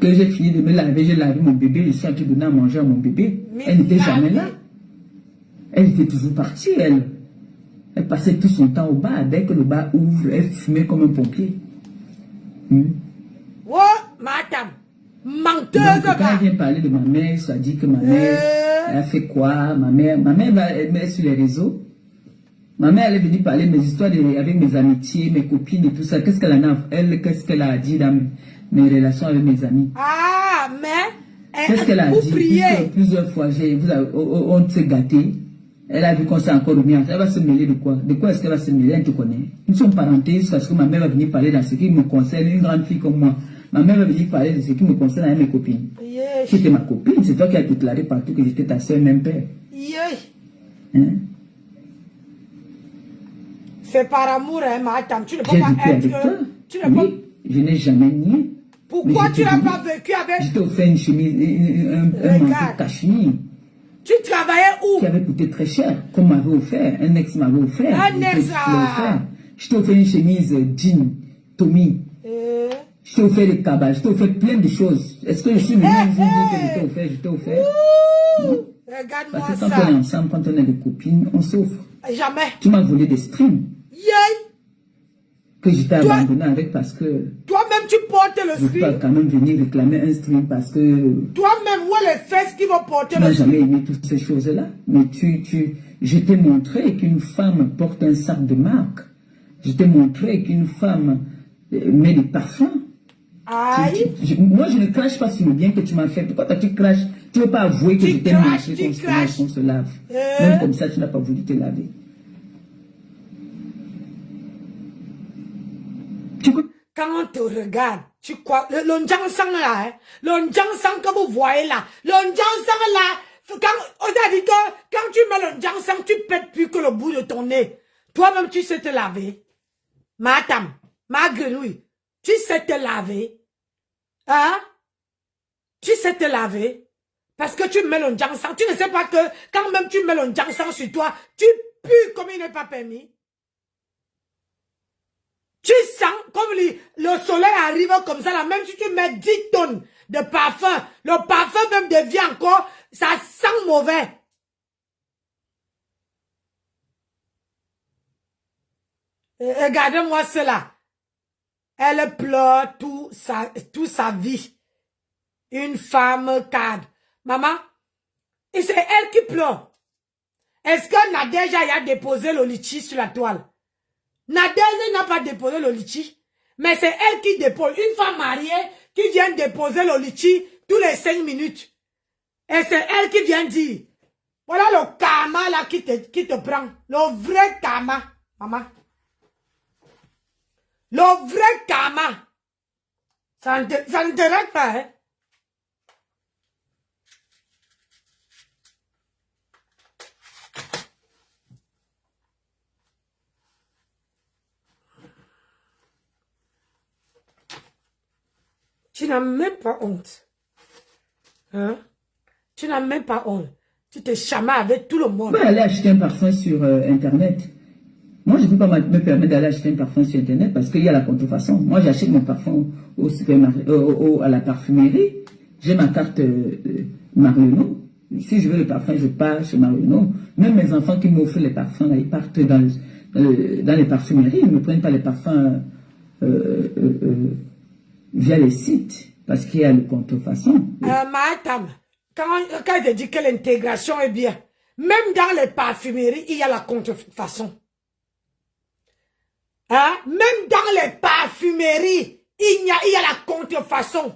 Que j'ai fini de me laver, j'ai lavé mon bébé, je suis en train de donner à manger à mon bébé. Elle n'était jamais là. Elle était toujours partie, elle. Elle passait tout son temps au bar. Dès que le bar ouvre, elle fumait comme un pompier. Oh, madame, menteuse. Donc, quand elle vient parler de ma mère, ça dit que ma mère, elle a fait quoi? Ma mère elle met sur les réseaux. Ma mère, elle est venue parler de mes histoires avec mes amitiés, mes copines et tout ça. Qu'est-ce qu'elle en a? Elle, qu'est-ce qu'elle a dit dans mes relations avec mes amis? Ah, mais... Qu'est-ce qu'elle a dit? Plusieurs fois, on s'est gâté. Elle a vu qu'on s'est encore remis. Elle va se mêler de quoi? De quoi est-ce qu'elle va se mêler? Elle te connaît. Nous sommes parentés parce que ma mère va venir parler dans ce qui me concerne. Une grande fille comme moi. Ma mère va venir parler de ce qui me concerne avec mes copines. Qui était ma copine. C'est toi qui as déclaré partout que j'étais ta soeur, même père. Hein? C'est par amour, hein, madame. Tu ne peux pas être... Tu ne peux... Je n'ai jamais nié. Pourquoi tu n'as pas vécu avec... Je t'ai offert une chemise, un manteau cachemire. Tu travaillais où? Qui avait coûté très cher, qu'on m'avait offert. Un ex m'avait offert. Un ex, je t'ai offert une chemise jean, Tommy. Je t'ai offert des cabas, je t'ai offert plein de choses. Est-ce que je suis venu un jour dire que je t'ai offert? Regarde-moi ça. Parce que quand on est ensemble, quand on est des copines, on s'offre. Jamais. Tu m'as volé des streams. Que je t'ai abandonné avec parce que... Toi-même, tu portes le stream. Je peux quand même venir réclamer un stream parce que... Toi-même, où est les fesses qui vont porter le stream? Tu n'as stream? jamais aimé toutes ces choses-là. Mais je t'ai montré qu'une femme porte un sac de marque. Je t'ai montré qu'une femme met des parfums. Aïe. Moi, je ne crache pas sur le bien que tu m'as fait. Pourquoi tu craches? Tu ne veux pas avouer que je t'ai montré qu'on se lave. Même comme ça, tu n'as pas voulu te laver. Quand on te regarde, tu crois, le Njansang là, hein, le Njansang que vous voyez là, le Njansang là, quand, on a dit que quand tu mets le Njansang, tu pètes plus que le bout de ton nez. Toi-même, tu sais te laver. Madame, ma grenouille, tu sais te laver. Hein? Tu sais te laver. Parce que tu mets le Njansang, tu ne sais pas que quand même tu mets le Njansang sur toi, tu pues comme il n'est pas permis. Tu sens comme le soleil arrive comme ça, là, même si tu mets 10 tonnes de parfum, le parfum même devient encore, ça sent mauvais. Regardez-moi cela. Elle pleure toute sa vie. Une femme cadre. Maman, et c'est elle qui pleure. Est-ce que Nadège a déposé le litchi sur la toile? Nadège n'a pas déposé le litchi, mais c'est elle qui dépose. Une femme mariée qui vient déposer le litchi tous les 5 minutes. Et c'est elle qui vient dire, voilà le karma là qui te prend. Le vrai karma, maman. Le vrai karma. Ça ne te règle pas, hein. Tu n'as même pas honte. Hein? Tu n'as même pas honte. Tu te chamas avec tout le monde. Tu peux aller acheter un parfum sur Internet. Moi, je ne peux pas me permettre d'aller acheter un parfum sur Internet parce qu'il y a la contrefaçon. Moi, j'achète mon parfum au supermarché, à la parfumerie. J'ai ma carte Marionneau. Si je veux le parfum, je pars chez Marionneau. Même mes enfants qui m'offrent les parfums, là, ils partent dans les parfumeries. Ils ne me prennent pas les parfums via les sites, parce qu'il y a le contrefaçon. Madame, quand je dis que l'intégration est bien, même dans les parfumeries, il y a la contrefaçon. Hein? Même dans les parfumeries, il y a la contrefaçon.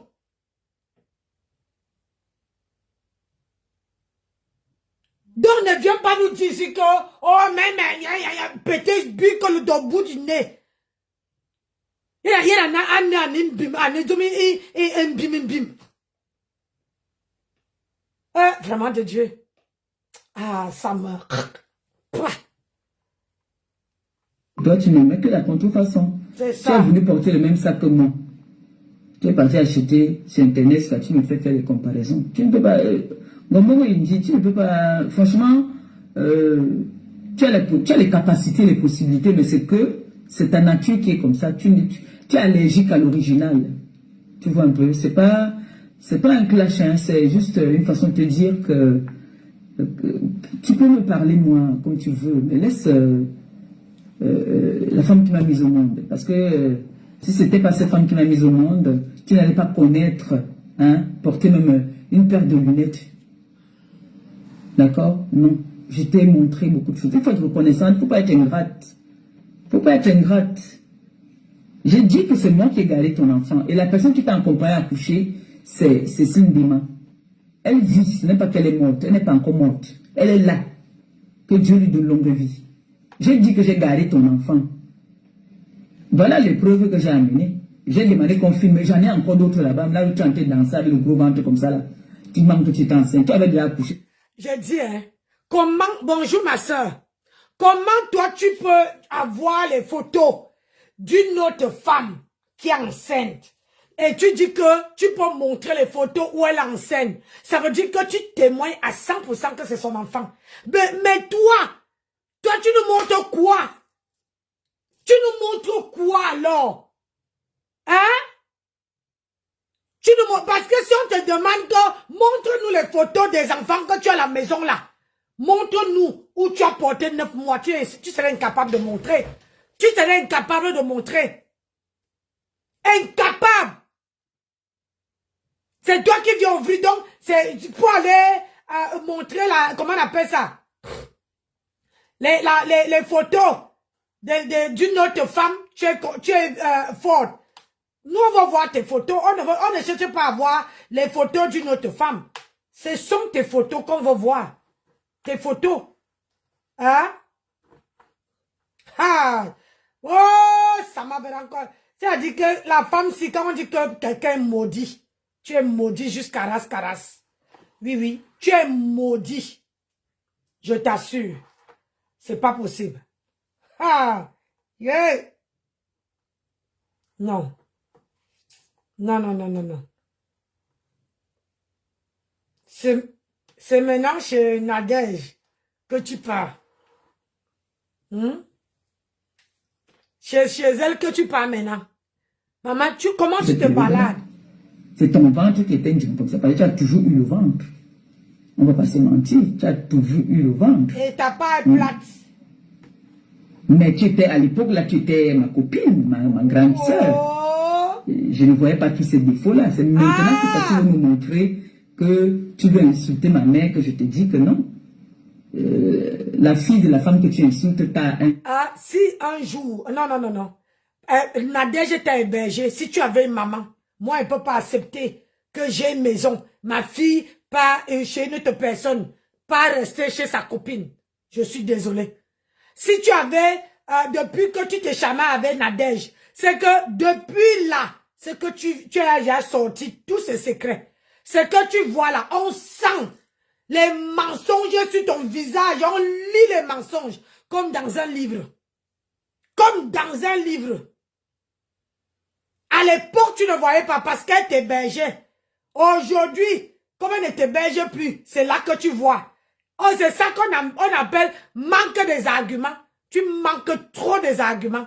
Donc ne viens pas nous dire que, oh, mais, pété, bu que le bout du nez. Vraiment de Dieu. Ah, ça me... Toi, tu n'aimais que la contrefaçon. C'est ça. Tu as voulu porter le même sac que moi. Tu es parti acheter sur Internet, ça, tu me fais faire les comparaisons. Tu ne peux pas... Maman, il me dit, tu ne peux pas... Franchement, tu as les capacités, les possibilités, mais c'est que c'est ta nature qui est comme ça. Tu es allergique à l'original. Tu vois un peu, c'est pas c'est pas un clash, hein, c'est juste une façon de te dire que tu peux me parler, moi, comme tu veux, mais laisse la femme qui m'a mise au monde. Parce que si c'était pas cette femme qui m'a mise au monde, tu n'allais pas connaître, hein, porter même une paire de lunettes. D'accord? Non. Je t'ai montré beaucoup de choses. Il faut être reconnaissante, il ne faut pas être ingrate. Il ne faut pas être ingrate. J'ai dit que c'est moi qui ai gardé ton enfant. Et la personne qui t'a accompagné à coucher, c'est Cindy. Elle vit, ce n'est pas qu'elle est morte, elle n'est pas encore morte. Elle est là. Que Dieu lui donne longue vie. J'ai dit que j'ai gardé ton enfant. Voilà les preuves que j'ai amenées. J'ai demandé qu'on filme, j'en ai encore d'autres là-bas. Là où tu es en train de danser avec le gros ventre comme ça là. Tu demandes que tu t'es enceinte. Tu avais déjà accouché. J'ai dit, hein, comment, bonjour ma soeur, comment toi tu peux avoir les photos d'une autre femme qui est enceinte et tu dis que tu peux montrer les photos où elle est enceinte. Ça veut dire que tu témoignes à 100% que c'est son enfant. Mais toi tu nous montres quoi? Tu nous montres quoi alors? Hein? Tu nous montres, parce que si on te demande que montre-nous les photos des enfants que tu as à la maison là. Montre-nous où tu as porté 9 mois. Tu serais incapable de montrer. Tu serais incapable de montrer. Incapable. C'est toi qui viens ouvrir donc. C'est pour aller montrer la, comment on appelle ça? Les photos d'une autre femme. Tu es forte. Nous, on va voir tes photos. On ne cherche pas à voir les photos d'une autre femme. Ce sont tes photos qu'on va voir. Tes photos. Hein? Ah! Oh, ça m'avait encore. C'est-à-dire que la femme, si quand on dit que quelqu'un est maudit, tu es maudit jusqu'à ras. Oui, oui. Tu es maudit. Je t'assure. C'est pas possible. Ah! Yeah! Non. Non. C'est maintenant chez Nadège que tu pars. Chez elle que tu pars maintenant. Maman, comment tu te balades? C'est ton ventre qui était comme ça. Parce que tu as toujours eu le ventre. On va pas se mentir. Tu as toujours eu le ventre. Et ta part est plate. Mais tu étais, à l'époque, là, tu étais ma copine, ma grande sœur. Je ne voyais pas tous ces défauts-là. C'est maintenant que tu veux nous montrer que tu veux insulter ma mère, que je te dis que non. La fille de la femme que tu insultes, t'as un... Ah, si un jour... Non. Nadège t'a hébergé. Si tu avais une maman, moi, elle ne peut pas accepter que j'ai une maison. Ma fille part chez une autre personne, pas rester chez sa copine. Je suis désolé. Si tu avais, depuis que tu t'es chamé avec Nadège, c'est que depuis là, c'est que tu as déjà sorti tous ces secrets. C'est que tu vois là, on sent les mensonges sur ton visage, on lit les mensonges comme dans un livre. Comme dans un livre. À l'époque, tu ne voyais pas parce qu'elle t'hébergeait. Aujourd'hui, comme elle ne t'héberge plus, c'est là que tu vois. Oh, c'est ça qu'on appelle manque des arguments. Tu manques trop des arguments.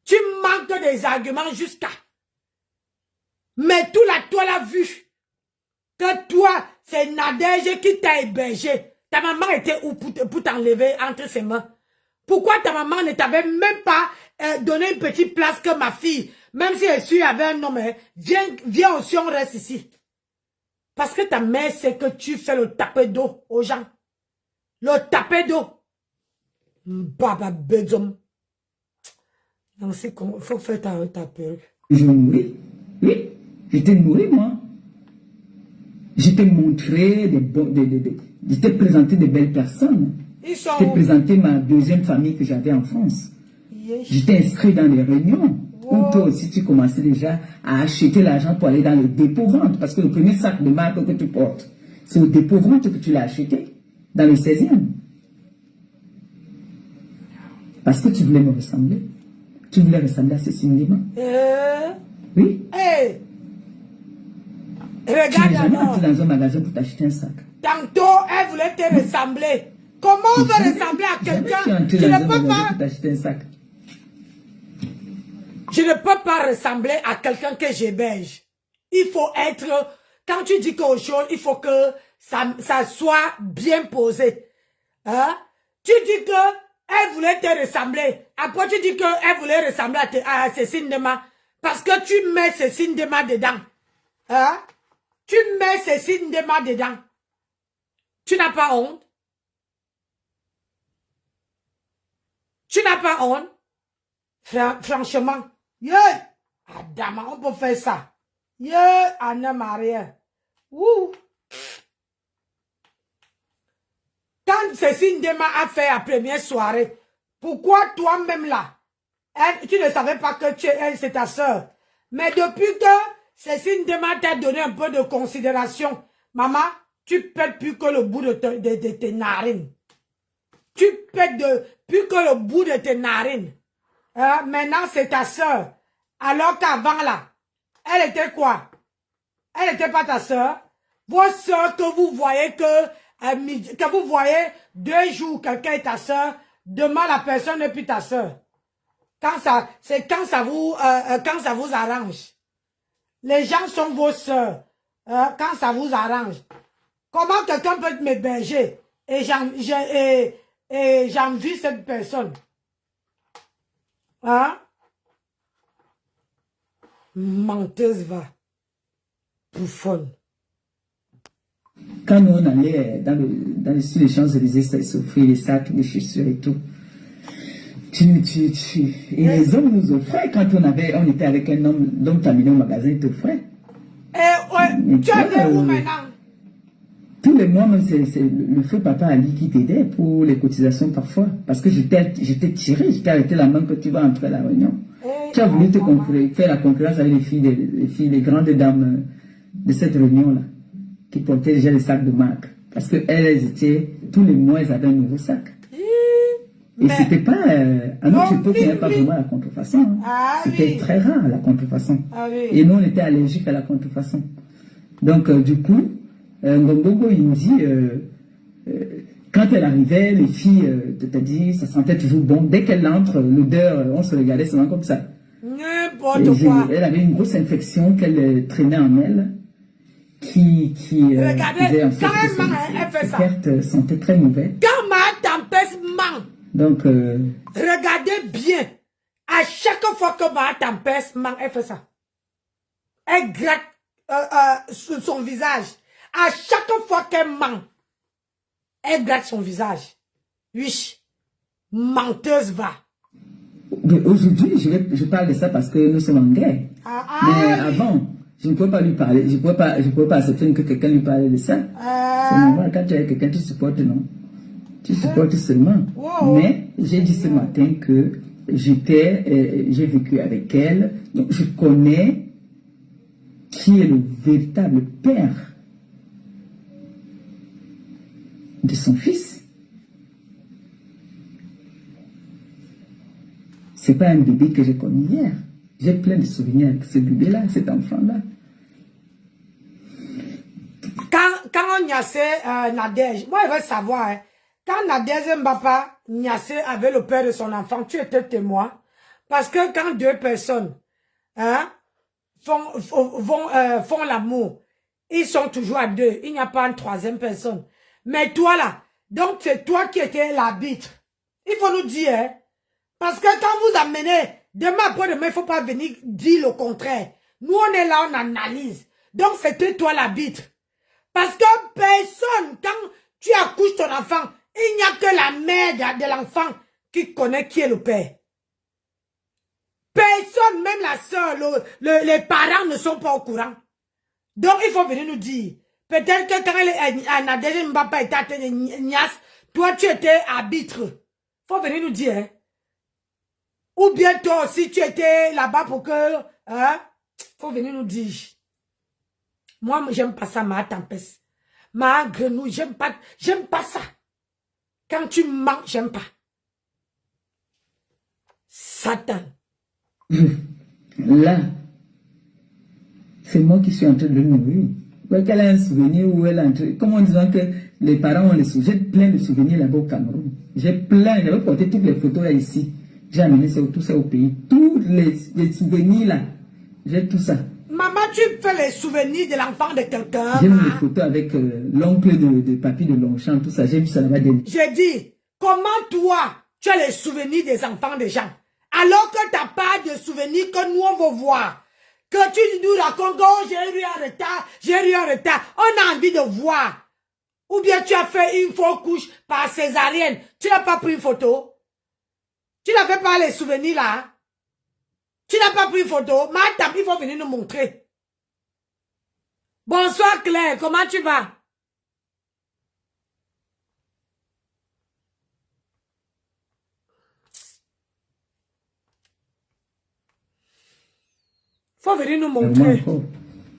Tu manques des arguments jusqu'à... Mais tout là, toi l'as vu. Que toi, c'est Nadège qui t'a hébergé. Ta maman était où pour t'enlever entre ses mains? Pourquoi ta maman ne t'avait même pas donné une petite place que ma fille? Même si elle suit avec un homme, viens aussi, on reste ici. Parce que ta mère sait que tu fais le tapé d'eau aux gens. Le tapé d'eau. Baba Bedom. Non, c'est comment? Il faut faire ta perruque. Je nourris. Oui, je t'ai nourri, moi. Je t'ai montré je t'ai présenté de belles personnes. Je t'ai présenté ma deuxième famille que j'avais en France. Yes. Je t'ai inscrit dans les réunions. Où toi aussi tu commençais déjà à acheter l'argent pour aller dans le dépôt-vente. Parce que le premier sac de marque que tu portes, c'est au dépôt-vente que tu l'as acheté. Dans le 16e. Parce que tu voulais me ressembler. Tu voulais ressembler à Cécile Lima. Oui. Hey. Regarde, tu n'es jamais entré dans un magasin pour t'acheter un sac. Tantôt, elle voulait te ressembler. Comment on veut ressembler à quelqu'un? Je ne peux pas. Pour t'acheter un sac. Je ne peux pas ressembler à quelqu'un que j'héberge. il faut être, quand tu dis quelque chose, il faut que ça soit bien posé. Hein? Tu dis que elle voulait te ressembler. Après, tu dis qu'elle voulait ressembler à Cécile Dema. Parce que tu mets Cécile Dema dedans. Hein? Tu mets Cécile Dema dedans. Tu n'as pas honte? Tu n'as pas honte? Franchement. Yeah! Adama, on peut faire ça. Yeah! Anna Maria. Wouh! Quand Cécile Dema a fait la première soirée, pourquoi toi-même là, tu ne savais pas que c'est ta soeur. Mais depuis que Cécile Dema t'a donné un peu de considération, maman, tu pètes plus que le bout de tes narines. Tu pètes plus que le bout de tes narines. Maintenant, c'est ta soeur. Alors qu'avant là, elle était quoi? Elle n'était pas ta soeur. Vos soeurs que vous voyez que vous voyez 2 jours quelqu'un est ta soeur, demain la personne n'est plus ta soeur. C'est quand ça vous arrange. Les gens sont vos soeurs. Quand ça vous arrange. Comment quelqu'un peut m'héberger et j'envie cette personne? Hein? Menteuse va. Bouffonne. Quand nous on allait sur les Champs-Élysées s'offrir les sacs, les chaussures et tout. Et les hommes nous offraient quand on était avec un homme, l'homme t'amenait au magasin, il t'offrait. Tu es où maintenant? Tous les mois, même c'est le feu papa Ali qui t'aidait pour les cotisations parfois. Parce que j'étais tiré, j'étais arrêté la main que tu vas entrer à la réunion. Tu as voulu faire la concurrence avec les grandes dames de cette réunion-là, qui portaient déjà les sacs de marque. Parce qu'elles étaient, tous les mois, elles avaient un nouveau sac. Et c'était pas, à notre époque, il n'y avait pas vraiment la contrefaçon. Hein. C'était très rare, la contrefaçon. Et nous, on était allergiques à la contrefaçon. Donc, du coup, Ngombogo, il me dit, quand elle arrivait, les filles, c'est-à-dire, ça sentait toujours bon. Dès qu'elle entre, l'odeur, on se regardait seulement comme ça. N'importe quoi. Elle avait une grosse infection qu'elle traînait en elle, qui regardez, quand elle fait ça, sentait très mauvais. Quand ma tempête ment, donc, regardez bien, à chaque fois que ma tempête ment, elle fait ça. Elle gratte son visage. À chaque fois qu'elle ment, elle gratte son visage. Oui, menteuse va. Aujourd'hui, je parle de ça parce que nous sommes en guerre. Mais avant, je ne pouvais pas lui parler. Je ne pouvais pas accepter que quelqu'un lui parle de ça. C'est normal, quand tu es avec quelqu'un, tu supportes, non? Tu supportes seulement. Mais j'ai dit ce matin que j'ai vécu avec elle. Donc je connais qui est le véritable père de son fils. C'est pas un bébé que j'ai connu hier. J'ai plein de souvenirs avec ce bébé-là, cet enfant-là. Quand on nyassait Nadège, moi je veux savoir, hein, quand Nadège Mbapa nyassait avec le père de son enfant, tu étais témoin. Parce que quand 2 personnes font l'amour, ils sont toujours à 2. Il n'y a pas une 3e personne. Mais toi là, donc c'est toi qui étais l'arbitre. Il faut nous dire, hein, parce que quand vous amenez, demain après-demain, il ne faut pas venir dire le contraire. Nous, on est là, on analyse. Donc, c'était toi l'arbitre. Parce que personne, quand tu accouches ton enfant, il n'y a que la mère de l'enfant qui connaît qui est le père. Personne, même la soeur, les parents ne sont pas au courant. Donc, il faut venir nous dire. Peut-être que quand Nadège Mbapa était à Nias, toi, tu étais arbitre. Il faut venir nous dire, hein. Ou bien toi aussi, tu étais là-bas pour que... Hein? Faut venir nous dire. Moi, j'aime pas ça, ma tempête. Ma grenouille, j'aime pas ça. Quand tu mens, j'aime pas. Satan. Là, c'est moi qui suis en train de le nourrir. Qu'elle a un souvenir où elle a comment en disant que les parents ont les souvenirs. J'ai plein de souvenirs là-bas au Cameroun. J'ai plein, j'avais porté toutes les photos là ici. J'ai amené tout ça au pays. Tous les souvenirs là. J'ai tout ça. Maman, tu fais les souvenirs de l'enfant de quelqu'un. J'ai vu les photos avec l'oncle de Papy de Longchamp, tout ça. J'ai vu ça là-bas. J'ai dit, comment toi, tu as les souvenirs des enfants des gens, alors que tu n'as pas de souvenirs que nous, on veut voir. Que tu nous racontes, oh, j'ai eu un retard, j'ai eu un retard. On a envie de voir. Ou bien tu as fait une fausse couche par césarienne. Tu n'as pas pris une photo. Tu n'avais pas les souvenirs là. Tu n'as pas pris une photo. Madame, il faut venir nous montrer. Bonsoir Claire, comment tu vas? Faut venir nous montrer.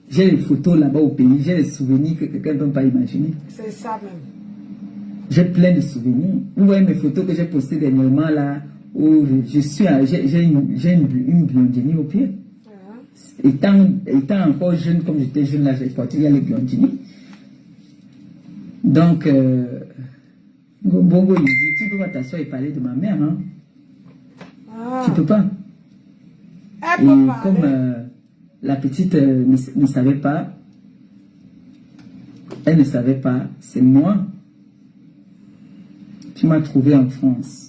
J'ai les photos là-bas au pays, j'ai les souvenirs que quelqu'un ne peut pas imaginer. C'est ça même. J'ai plein de souvenirs. Vous voyez mes photos que j'ai postées dernièrement là, où j'ai une blondine au pied. Étant encore jeune, comme j'étais jeune là, j'ai porté les blondines. Donc, Bongo, il dit, tu peux pas t'asseoir et parler de ma mère, hein? Tu peux pas. Et comme la petite ne savait pas, elle ne savait pas, c'est moi. Tu m'as trouvé en France.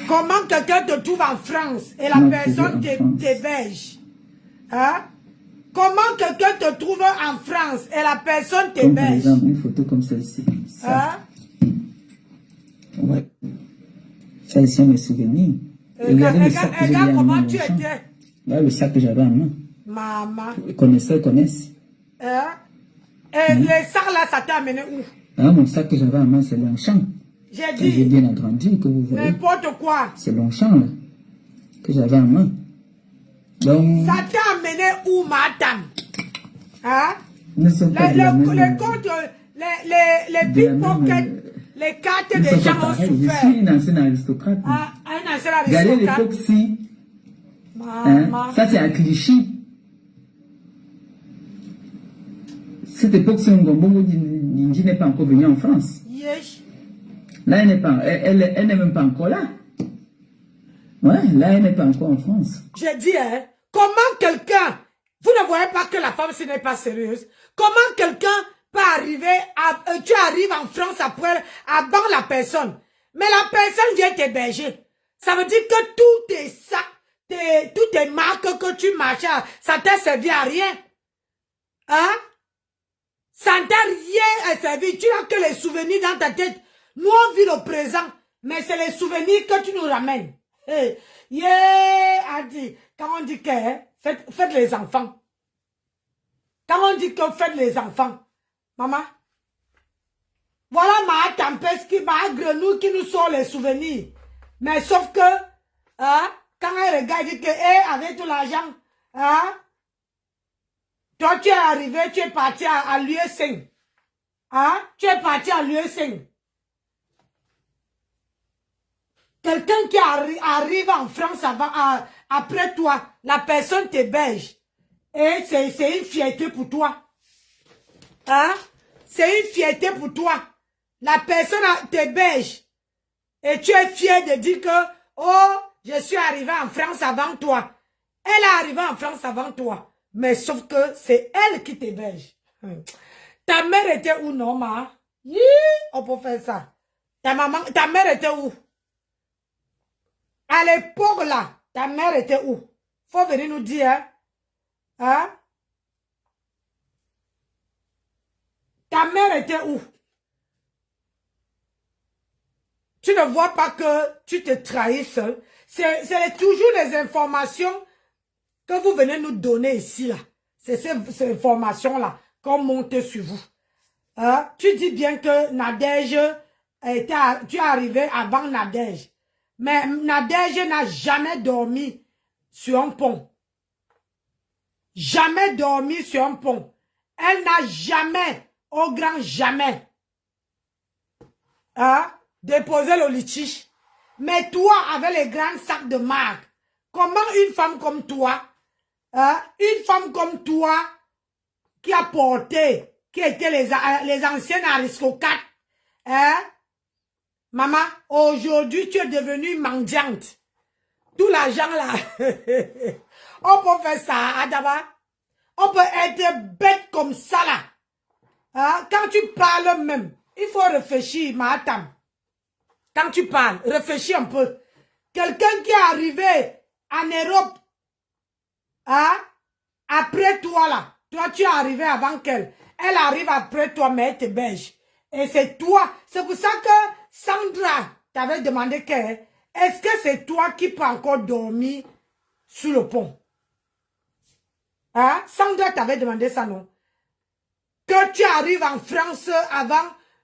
Comment quelqu'un te trouve en France et la personne t'héberge? Hein? Comment quelqu'un te trouve en France et la personne t'héberge? Par exemple, une photo comme celle-ci. Hein? Ouais. Ça, ils sont mes souvenirs. Regarde comment tu étais. Là, le sac que j'avais en main. Maman. Les connaisseurs connaissent. Hein? Et les sacs là, ça t'a amené où? Ah, mon sac que j'avais en main, c'est Longchamp. J'ai dit. J'ai bien agrandi, que vous voyez. N'importe quoi. C'est Longchamp, là, que j'avais en main. Donc, ça t'a amené où, madame? Hein? Ne sont pas les comptes, les pickpockets, les cartes des gens ont souffert. Je suis une ancienne aristocrate. Ah, une ancienne aristocrate. Regardez l'époque-ci. Hein? Ça, c'est à Clichy. Cette époque-ci, Ngombongo Ninji n'est pas encore venu en France. Yes. Là, elle n'est même pas encore là. Ouais, là, elle n'est pas encore en France. J'ai dit, hein, comment quelqu'un, vous ne voyez pas que la femme, ce n'est pas sérieuse. Comment quelqu'un peut arriver, tu arrives en France après, avant la personne. Mais la personne vient t'héberger. Ça veut dire que tout est ça. Toutes tes marques que tu marchais, ça t'a servi à rien. Hein? Ça ne t'a rien servi. Tu n'as que les souvenirs dans ta tête. Nous, on vit le présent. Mais c'est les souvenirs que tu nous ramènes. Hey. Yeah, Adi. Quand on dit que faites les enfants. Quand on dit que faites les enfants. Maman. Voilà ma tempête, ma grenouille qui nous sort les souvenirs. Mais sauf que, hein, quand elle regarde, elle dit que, avec tout l'argent, hein, toi tu es arrivé, tu es parti à l'UE5. Hein, tu es parti à l'UE5. Quelqu'un qui arrive en France après toi, la personne t'héberge. Et c'est une fierté pour toi. Hein? C'est une fierté pour toi. La personne t'héberge. Et tu es fier de dire que, oh, je suis arrivé en France avant toi. Elle est arrivée en France avant toi. Mais sauf que c'est elle qui t'héberge. Ta mère était où, non, ma? On peut faire ça. Ta mère était où? À l'époque là, ta mère était où? Faut venir nous dire, hein? Hein? Ta mère était où? Tu ne vois pas que tu te trahis seul. C'est toujours les informations que vous venez nous donner ici, là. C'est ces informations-là qu'on monte sur vous. Hein? Tu dis bien que Nadège, tu es arrivé avant Nadège. Mais Nadège n'a jamais dormi sur un pont. Jamais dormi sur un pont. Elle n'a jamais, au grand jamais, hein, déposé le litige. Mais toi, avec les grands sacs de marque, comment une femme comme toi, hein, une femme comme toi, qui a porté, qui étaient les anciennes aristocrates, hein, maman, aujourd'hui, tu es devenue mendiante. Tout l'argent là, On peut faire ça, Adama. On peut être bête comme ça, là. Hein? Quand tu parles même, il faut réfléchir, Mahatam. Quand tu parles, réfléchis un peu. Quelqu'un qui est arrivé en Europe, hein? Après toi, là. Toi, tu es arrivé avant qu'elle. Elle arrive après toi, mais elle te belge. Et c'est toi. C'est pour ça que Sandra t'avait demandé que, est-ce que c'est toi qui peux encore dormir sur le pont? Hein? Sandra t'avait demandé ça, non? Que tu arrives en France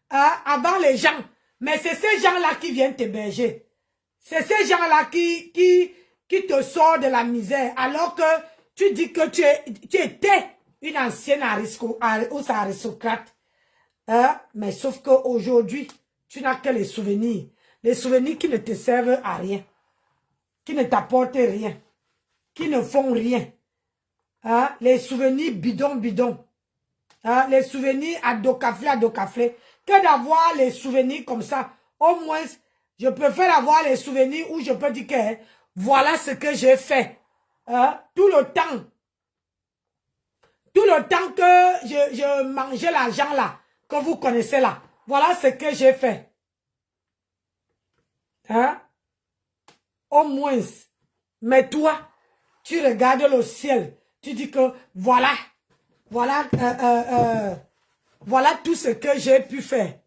avant les gens. Mais c'est ces gens-là qui viennent t'héberger. C'est ces gens-là qui te sortent de la misère. Alors que tu dis que tu étais une ancienne aristocrate. Hein? Mais sauf qu'aujourd'hui, tu n'as que les souvenirs. Les souvenirs qui ne te servent à rien. Qui ne t'apportent rien. Qui ne font rien. Hein? Les souvenirs bidon. Hein? Les souvenirs à docaflé. Que d'avoir les souvenirs comme ça. Au moins, je préfère avoir les souvenirs où je peux dire que voilà ce que j'ai fait. Hein? Tout le temps que je mangeais l'argent là, que vous connaissez là. Voilà ce que j'ai fait. Hein? Au moins. Mais toi, tu regardes le ciel. Tu dis que voilà tout ce que j'ai pu faire.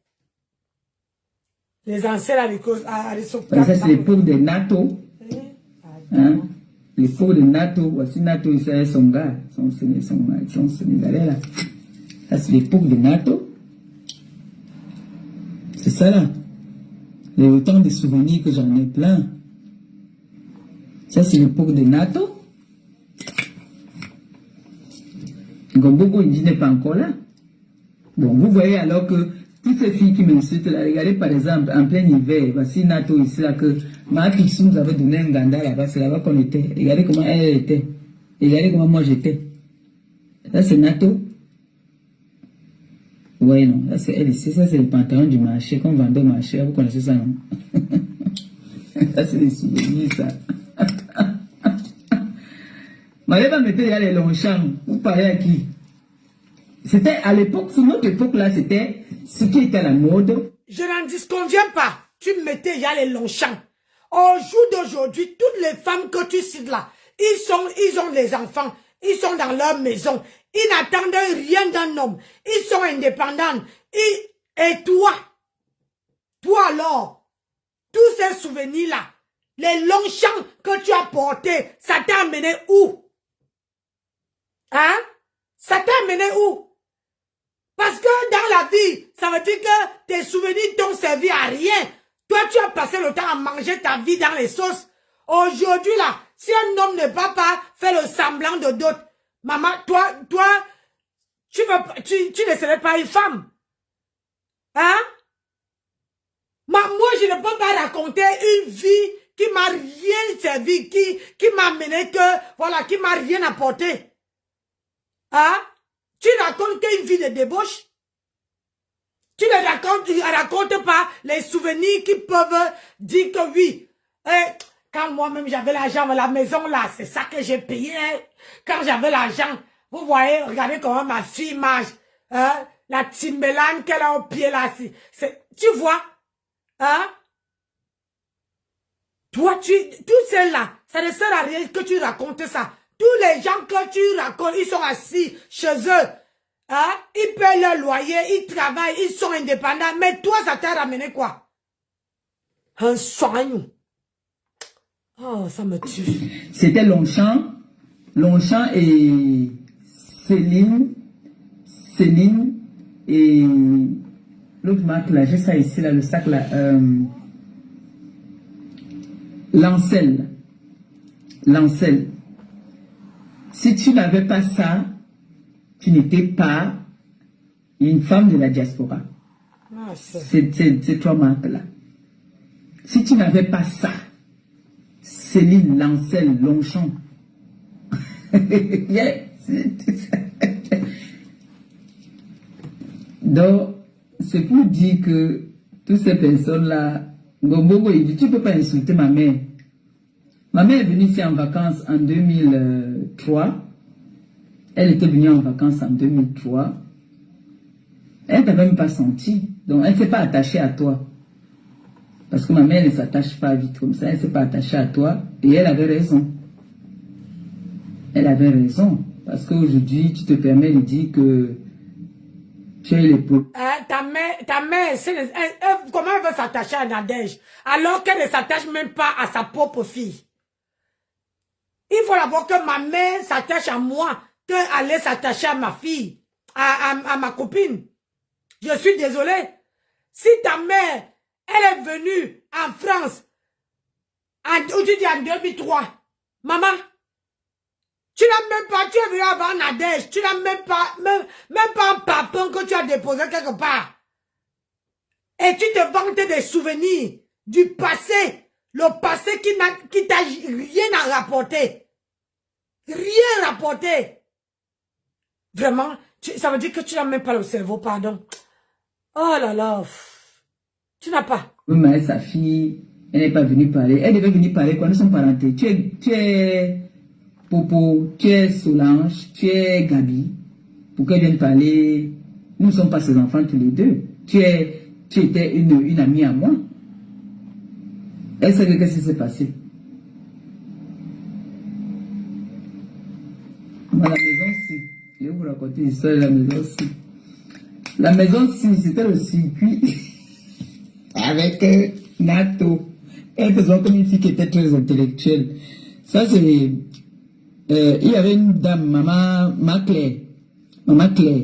Les anciens aristocrates. Ça, c'est l'époque des NATO. Hein? L'époque de NATO. Voici NATO, c'est son gars. Son Sénégalais là. Ça, c'est l'époque de NATO. C'est ça là. Il y a autant de souvenirs que j'en ai plein. Ça, c'est l'époque de NATO. Gombogo, il n'est pas encore là. Bon, vous voyez alors que toutes ces filles qui m'insultent là, regardez par exemple, en plein hiver, voici Nato ici là, que ma Pixou nous avait donné un ganda là-bas, c'est là-bas qu'on était. Regardez comment elle était. Regardez comment moi j'étais. Ça c'est Nato. Ouais, non, ça c'est elle ici, ça c'est le pantalon du marché, qu'on vendait au marché, vous connaissez ça, non? Ça c'est des souvenirs, ça. Mais va mettre les Longchamp, vous parlez à qui? C'était à l'époque, sur notre époque-là, c'était ce qui était à la mode. Je n'en disconviens pas. Tu mettais les Longchamp. Au jour d'aujourd'hui, toutes les femmes que tu cites là, ils ont les enfants, ils sont dans leur maison, ils n'attendent rien d'un homme, ils sont indépendants. Et toi alors, tous ces souvenirs-là, les Longchamp que tu as portés, ça t'a amené où? Hein? Ça t'a amené où? Parce que dans la vie, ça veut dire que tes souvenirs t'ont servi à rien. Toi, tu as passé le temps à manger ta vie dans les sauces. Aujourd'hui, là, si un homme ne va pas faire le semblant de d'autres, maman, toi, tu ne serais pas une femme. Hein? Moi, je ne peux pas raconter une vie qui m'a rien servi, qui m'a mené que, voilà, qui m'a rien apporté. Hein? Tu racontes qu'une vie de débauche. Tu ne racontes pas les souvenirs qui peuvent dire que oui. Quand moi-même j'avais l'argent à la maison là, c'est ça que j'ai payé. Quand j'avais l'argent, vous voyez, regardez comment ma fille mange. La Timberland qu'elle a au pied là. Tu vois? Hein? Toi, tout cela, ça ne sert à rien que tu racontes ça. Tous les gens que tu racontes, ils sont assis chez eux. Hein? Ils paient leur loyer, ils travaillent, ils sont indépendants. Mais toi, ça t'a ramené quoi? Un soigne. Oh, ça me tue. C'était Longchamp et Céline et l'autre marque là, j'ai ça ici là, le sac là, Lancel. Si tu n'avais pas ça, tu n'étais pas une femme de la diaspora. Ah, ces trois marques-là. Si tu n'avais pas ça, Céline, Lancel, Longchamp. Donc, c'est pour dire que toutes ces personnes-là, Gombogo, il dit, tu ne peux pas insulter ma mère. Ma mère est venue ici en vacances en 2000. 2003. Elle était venue en vacances en 2003. Elle ne t'a même pas senti. Donc, elle ne s'est pas attachée à toi. Parce que ma mère ne s'attache pas vite comme ça. Elle ne s'est pas attachée à toi. Et elle avait raison. Elle avait raison. Parce qu'aujourd'hui, tu te permets de dire que tu es l'épaule. Ta mère, comment elle veut s'attacher à Nadège alors qu'elle ne s'attache même pas à sa propre fille? Il faut d'abord que ma mère s'attache à moi, qu'elle allait s'attacher à ma fille, à ma copine. Je suis désolée. Si ta mère, elle est venue en France, aujourd'hui en 2003, maman, tu n'as même pas, tu es venu avant Nadège, tu n'as même pas un papin que tu as déposé quelque part. Et tu te vantes des souvenirs du passé, le passé qui t'a rien à rapporter. Rien rapporté. Vraiment, ça veut dire que tu n'as même pas le cerveau, pardon. Oh là là. Tu n'as pas. Mais sa fille, elle n'est pas venue parler. Elle devait venir parler quand nous sommes parentés. Tu es Popo, tu es Solange, tu es Gabi. Pour qu'elle vienne parler. Nous ne sommes pas ses enfants tous les deux. Tu étais une amie à moi. Elle sait qu'est-ce qui s'est passé. Dans la maison ci, je vais vous raconter l'histoire de la maison ci. La maison ci, c'était le circuit avec Nato. Elle faisait comme une fille qui était très intellectuelle. Ça, c'est... il y avait une dame, Maman Claire,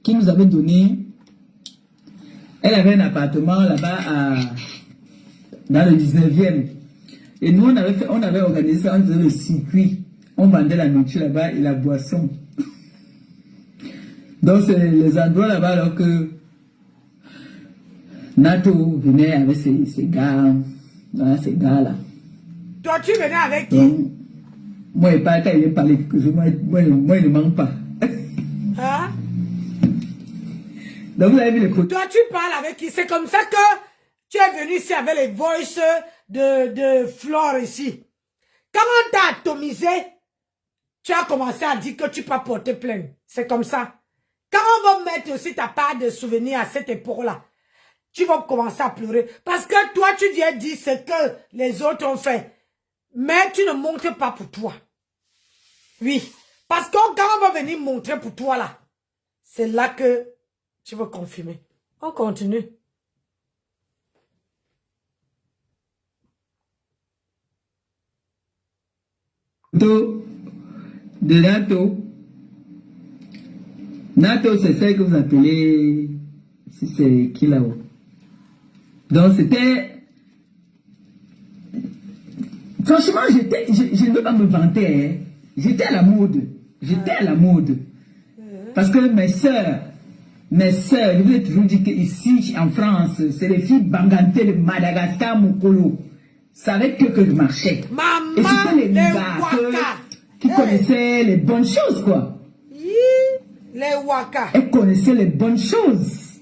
qui nous avait donné... Elle avait un appartement là-bas dans le 19e. Et nous, on avait organisé ça, on faisait le circuit. On vendait la nourriture là-bas et la boisson. Donc, c'est les endroits là-bas alors que Nato venait avec ses gars, voilà, ces gars-là. Toi, tu venais avec qui? Donc, moi, il parle, quand il vient parler de quelque chose, moi, il ne manque pas. Hein? Donc, vous avez vu les photos. Toi, tu parles avec qui? C'est comme ça que tu es venu ici avec les voices de Flore ici. Quand on t'a atomisé, tu as commencé à dire que tu peux porter plainte. C'est comme ça. Quand on va mettre aussi ta part de souvenirs à cette époque-là, tu vas commencer à pleurer. Parce que toi, tu viens dire ce que les autres ont fait. Mais tu ne montres pas pour toi. Oui. Parce que quand on va venir montrer pour toi là, c'est là que tu vas confirmer. On continue. De Nato. Nato, c'est celle que vous appelez, si c'est qui là-haut. Donc c'était, franchement, je ne veux pas me vanter, hein. J'étais à la mode. J'étais à la mode. Parce que mes sœurs, je vous ai toujours dit qu'ici, en France, c'est les filles bangantées de Madagascar, Mokolo. Ça avec eux que je marchais. Maman, et c'était les gars qui connaissaient les bonnes choses, quoi. Les Waka. Elles connaissaient les bonnes choses.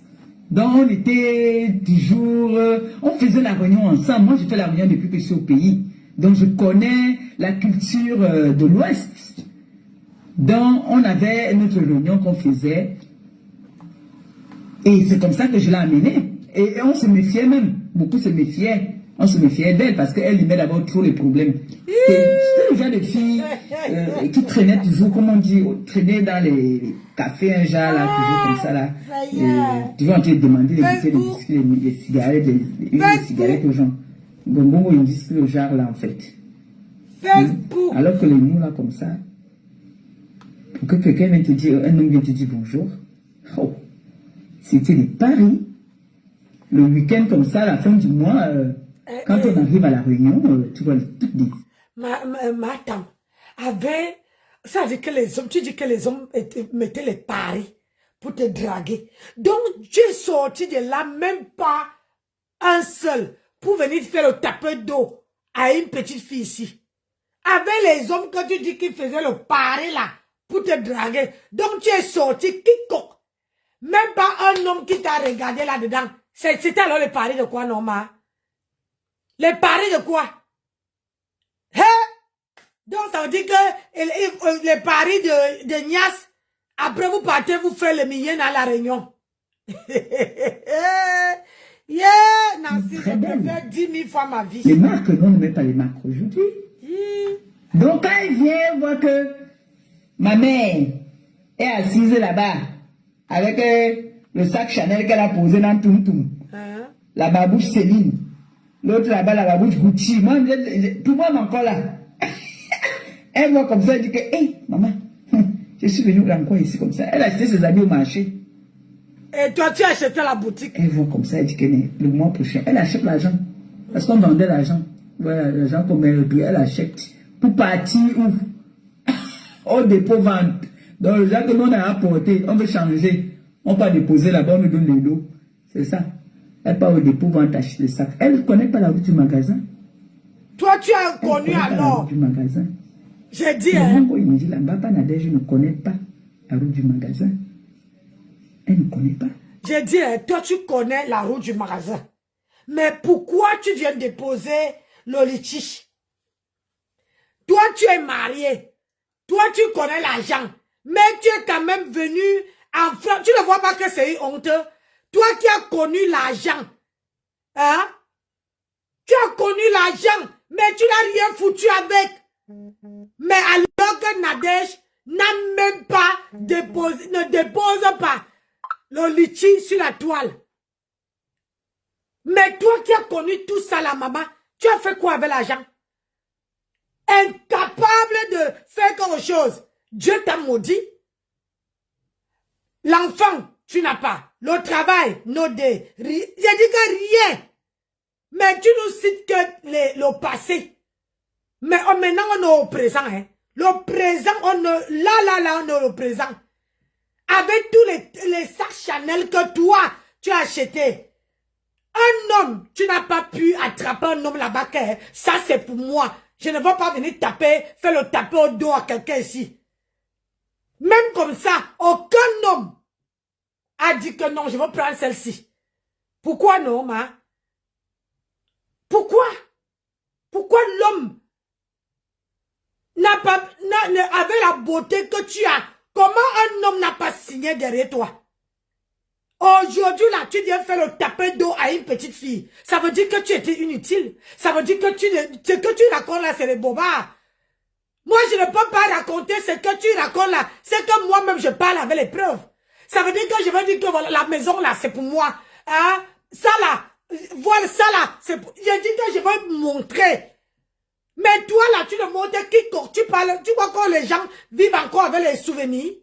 Donc, on était toujours... on faisait la réunion ensemble. Moi, j'ai fait la réunion depuis que je suis au pays. Donc, je connais la culture de l'Ouest. Donc, on avait notre réunion qu'on faisait. Et c'est comme ça que je l'ai amenée. Et on se méfiait même. Beaucoup se méfiaient. On se méfiait d'elle parce qu'elle lui met d'abord trop les problèmes. C'était le genre de filles qui traînaient toujours, comme on dit, traînaient dans les cafés, un genre là, toujours comme ça là. Toujours en train de demander les cigarettes, les cigarettes aux gens. Bon, ils disent le genre là en fait. Facebook. Alors que les mots là comme ça, pour que quelqu'un vienne te dire, un homme vient te dire bonjour. Oh, c'était des paris. Le week-end comme ça, à la fin du mois, quand on arrive à la réunion, tu vois toutes les... Ma tante avait... Ça veut dire que les hommes, tu dis que les hommes mettaient les paris pour te draguer. Donc, tu es sorti de là, même pas un seul, pour venir faire le tapeur d'eau à une petite fille ici. Avec les hommes que tu dis qu'ils faisaient le pari là, pour te draguer. Donc, tu es sorti, quiconque. Même pas un homme qui t'a regardé là-dedans. C'était alors les paris de quoi, Norma? Les paris de quoi? Hein? Donc, ça veut dire que les paris de Nias, après vous partez, vous faites le million à la Réunion. Nancy, je préfère 10 000 fois ma vie. Les marques, non, on ne met pas les marques aujourd'hui. Donc, quand elle vient voir que ma mère est assise là-bas, avec le sac Chanel qu'elle a posé dans Toum Toum, la babouche Céline, l'autre là-bas, la babouche Gucci, moi, tout le monde encore là. Elle voit comme ça, elle dit que, hey, maman, je suis venue dans quoi ici comme ça. Elle a acheté ses habits au marché. Et toi, tu as acheté la boutique. Elle voit comme ça, elle dit que le mois prochain, elle achète l'argent. Parce qu'on vendait l'argent. Voilà, l'argent qu'on met le prix, elle achète. Pour partir où? Au dépôt-vente. Donc, le genre que nous on a apporté, on veut changer. On va déposer là-bas, on nous donne les lots. C'est ça. Elle part au dépôt-vente acheter le sac. Elle ne connaît pas la route du magasin. Toi, tu as connu alors. La route du magasin. J'ai dit, hein. Il me dit, la Mbapa Nadège ne connaît pas la route du magasin. Elle ne connaît pas. J'ai dit, toi, tu connais la route du magasin. Mais pourquoi tu viens déposer le litige? Toi, tu es marié. Toi, tu connais l'argent. Mais tu es quand même venu en France. Tu ne vois pas que c'est une honte? Toi qui as connu l'argent. Hein? Tu as connu l'argent. Mais tu n'as rien foutu avec. Mais alors que Nadège n'a même pas déposé, ne dépose pas le litige sur la toile. Mais toi qui as connu tout ça, la maman, tu as fait quoi avec l'argent? Incapable de faire quelque chose. Dieu t'a maudit. L'enfant, tu n'as pas. Le travail, no day. J'ai dit que rien. Mais tu nous cites que le passé. Mais maintenant, on est au présent. Hein. Le présent, on est là, on est au présent. Avec tous les sacs Chanel que toi, tu as acheté. Un homme, tu n'as pas pu attraper un homme là-bas. Ça, c'est pour moi. Je ne vais pas venir taper, faire le taper au dos à quelqu'un ici. Même comme ça, aucun homme a dit que non, je vais prendre celle-ci. Pourquoi non, ma? Pourquoi? Pourquoi l'homme avait la beauté que tu as? Comment un homme n'a pas signé derrière toi? Aujourd'hui, là, tu viens faire le tapé d'eau à une petite fille. Ça veut dire que tu étais inutile. Ça veut dire que ce que tu racontes là, c'est les bobards. Moi, je ne peux pas raconter ce que tu racontes là. C'est que moi-même, je parle avec les preuves. Ça veut dire que je veux dire que voilà, la maison là, c'est pour moi. Hein? Ça là, voilà, ça là, c'est pour... Je dis que je vais montrer. Mais toi là, tu ne montres qui tu parles. Tu vois que les gens vivent encore avec les souvenirs.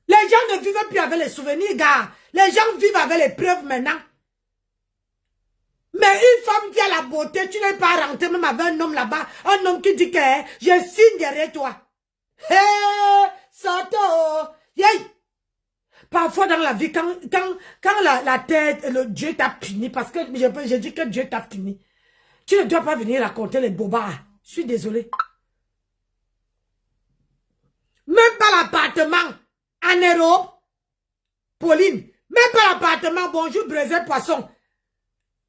Les gens ne vivent plus avec les souvenirs, gars. Les gens vivent avec les preuves maintenant. Mais une femme qui a la beauté, tu n'es pas rentré même avec un homme là-bas. Un homme qui dit que je signe derrière toi. Hé, Sato. Yay. Parfois dans la vie, quand la tête, le Dieu t'a puni, parce que je dis que Dieu t'a puni. Tu ne dois pas venir raconter les bobards. Je suis désolé. Même pas l'appartement. En Europe, Pauline, même pas l'appartement, bonjour Brésil Poisson,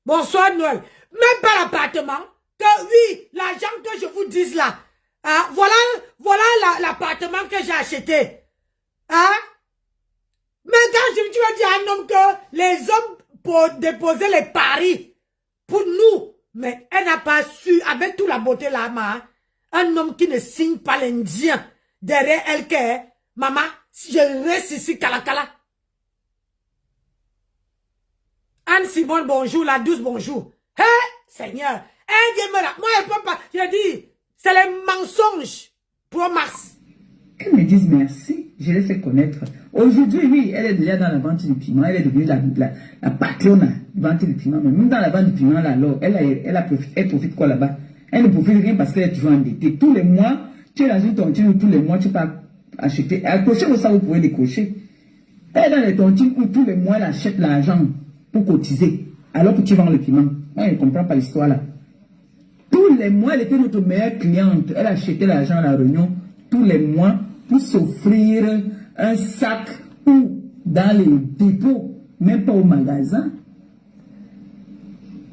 bonsoir Noël, même pas l'appartement, que oui, l'argent que je vous dis là, hein, voilà l'appartement que j'ai acheté, hein, mais quand tu vas dire à un homme que les hommes pour déposer les paris, pour nous, mais elle n'a pas su, avec toute la beauté là, un homme qui ne signe pas l'Indien, derrière elle que, maman, je reste ici, Kalakala. Anne Simone, bonjour. La douce, bonjour. Hé, Seigneur. Moi, elle peut pas. Je dis, c'est les mensonges pour Mars. Qu'elle me dise merci, je l'ai fait connaître. Aujourd'hui, oui, elle est déjà dans la vente du piment. Elle est devenue la patronne de la vente du piment. Mais même dans la vente du piment, là, alors, elle profite quoi là-bas? Elle ne profite rien parce qu'elle est toujours endettée. Tous les mois, tu es dans une tontine où tous les mois, tu pars acheter. Accrocher au ça, vous pouvez décrocher. Elle est dans les tontines où tous les mois, elle achète l'argent pour cotiser. Alors que tu vends le piment. Moi, je ne comprends pas l'histoire là. Tous les mois, elle était notre meilleure cliente. Elle achetait l'argent à la Réunion tous les mois pour s'offrir un sac ou dans les dépôts, même pas au magasin.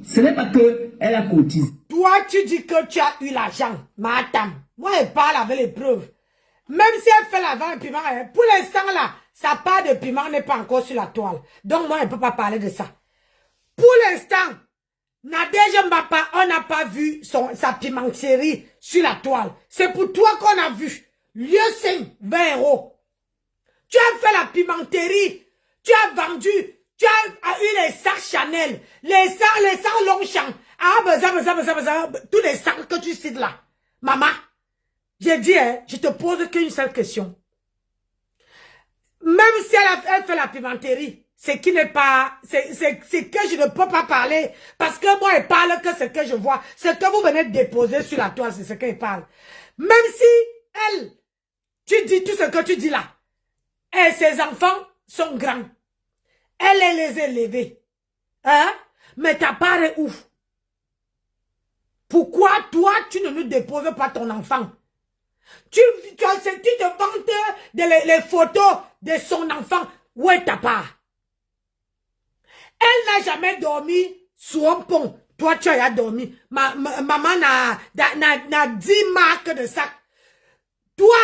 Ce n'est pas que elle a cotisé. Toi, tu dis que tu as eu l'argent. Madame, moi, elle parle avec les preuves. Même si elle fait la vente de piment, pour l'instant, là, sa part de piment n'est pas encore sur la toile. Donc, moi, elle ne peut pas parler de ça. Pour l'instant, Nadège Mbapa, on n'a pas vu sa pimenterie sur la toile. C'est pour toi qu'on a vu. Lieu 5, 20 €. Tu as fait la pimenterie. Tu as vendu. Tu as eu les sacs Chanel. Les sacs Longchamp. Ah, tous les sacs que tu cites là. Maman, j'ai dit, hein, je te pose qu'une seule question. Même si elle fait la pimenterie, c'est qui n'est pas, c'est que je ne peux pas parler. Parce que moi, elle parle que ce que je vois. Ce que vous venez de déposer sur la toile, c'est ce qu'elle parle. Même si tu dis tout ce que tu dis là, et ses enfants sont grands. Elle les a élevés. Hein? Mais ta part est ouf. Pourquoi toi, tu ne nous déposes pas ton enfant? Tu te vantes les photos de son enfant. Où est ta part? Elle n'a jamais dormi sous un pont. Toi, tu as dormi. Maman n'a 10 marques de sac. Toi,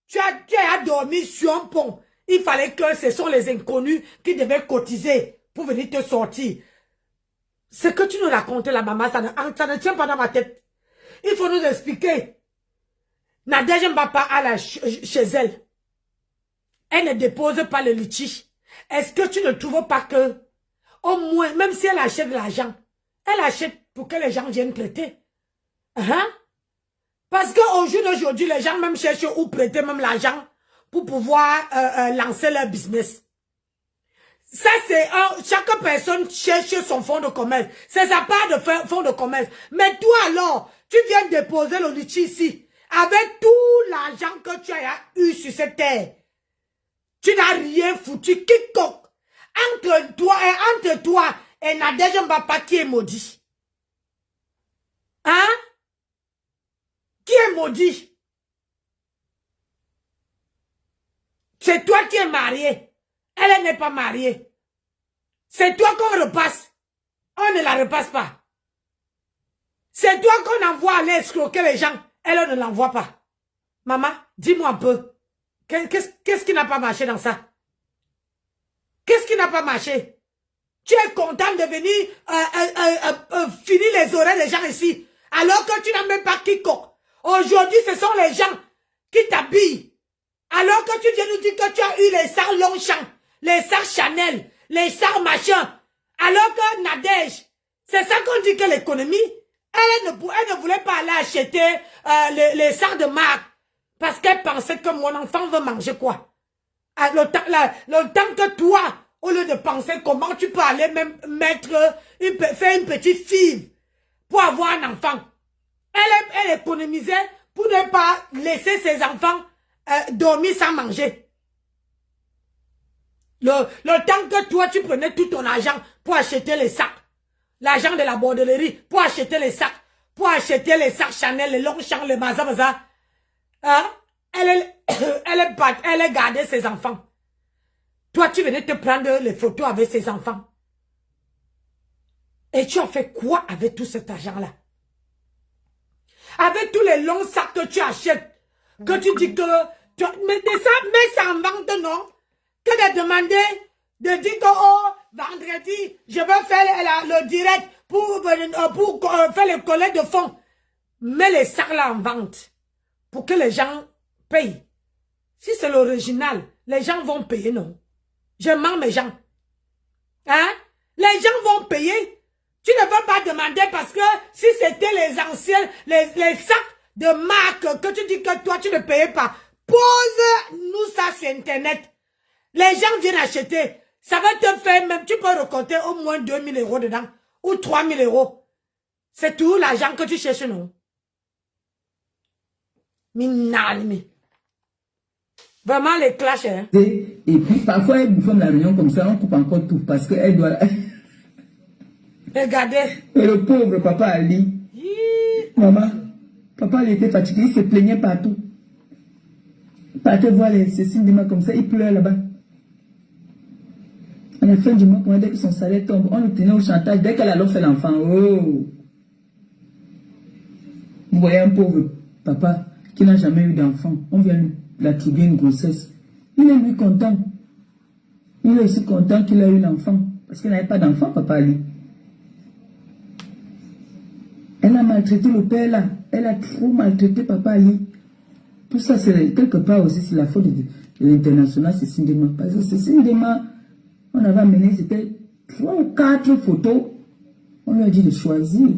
tu as dormi sur un pont. Il fallait que ce sont les inconnus qui devaient cotiser pour venir te sortir. Ce que tu nous racontes là, maman, ça ne tient pas dans ma tête. Il faut nous expliquer. Nadège Mbapa a chez elle. Elle ne dépose pas le litige. Est-ce que tu ne trouves pas que, au moins, même si elle achète de l'argent, elle achète pour que les gens viennent prêter? Hein? Parce qu'au jour d'aujourd'hui, les gens même cherchent où prêter même l'argent pour pouvoir lancer leur business. Ça, c'est chaque personne cherche son fonds de commerce. C'est sa part de fonds de commerce. Mais toi alors, tu viens déposer le litige ici. Avec tout l'argent que tu as eu sur cette terre. Tu n'as rien foutu. Quiconque. Entre toi et Nadège Mbapa qui est maudit. Hein? Qui est maudit? C'est toi qui es marié. Elle n'est pas mariée. C'est toi qu'on repasse. On ne la repasse pas. C'est toi qu'on envoie aller escroquer les gens. Elle ne l'envoie pas. Maman, dis-moi un peu. Qu'est-ce qui n'a pas marché dans ça? Qu'est-ce qui n'a pas marché? Tu es content de venir finir les oreilles des gens ici. Alors que tu n'as même pas quiconque. Aujourd'hui, ce sont les gens qui t'habillent. Alors que tu viens nous dire que tu as eu les sacs Longchamp, les sacs Chanel, les sacs machin. Alors que Nadège, c'est ça qu'on dit que l'économie, elle ne voulait pas aller acheter les sacs de marque. Parce qu'elle pensait que mon enfant veut manger quoi. Le temps que toi, au lieu de penser comment tu peux aller même faire une petite fille pour avoir un enfant. Elle économisait pour ne pas laisser ses enfants dormir sans manger. Le temps que toi, tu prenais tout ton argent pour acheter les sacs. L'argent de la bordellerie, pour acheter les sacs. Pour acheter les sacs Chanel, les Longchamp, les maza. Hein? Elle gardait ses enfants. Toi, tu venais te prendre les photos avec ses enfants. Et tu as fait quoi avec tout cet argent-là? Avec tous les longs sacs que tu achètes, que tu dis que... mais ça en vente, non? Que de demander, de dire que, oh, vendredi, je veux faire le direct pour faire le collecte de fonds. Mets les sacs là en vente pour que les gens payent. Si c'est l'original, les gens vont payer, non? Je mens mes gens. Hein? Les gens vont payer. Tu ne veux pas demander parce que si c'était les anciens, les sacs de marque que tu dis que toi tu ne payais pas, pose-nous ça sur Internet. Les gens viennent acheter. Ça va te faire même, tu peux recompter au moins 2 000 € dedans ou 3 000 €. C'est tout l'argent que tu cherches, non? Minalmi. Vraiment les clashs, hein? Et puis parfois, elle bouffe la réunion comme ça, on coupe encore tout parce qu'elle doit... Regardez. Et le pauvre papa Ali. Maman, papa il était fatigué, il se plaignait partout. Partez voir les Cécile Dima comme ça, il pleure là-bas. À la fin du mois, dès que son salaire tombe, on le tenait au chantage, dès qu'elle a fait l'enfant. Oh! Vous voyez un pauvre papa qui n'a jamais eu d'enfant. On vient lui l'attribuer une grossesse. Il est lui content. Il est aussi content qu'il a eu l'enfant. Parce qu'il n'avait pas d'enfant, papa, lui. Elle a maltraité le père là. Elle a trop maltraité papa Ali. Tout ça, c'est quelque part aussi, c'est la faute de l'international Cécile Dema. Parce que Cécile Dema, on avait amené, c'était 3 ou 4 photos. On lui a dit de choisir.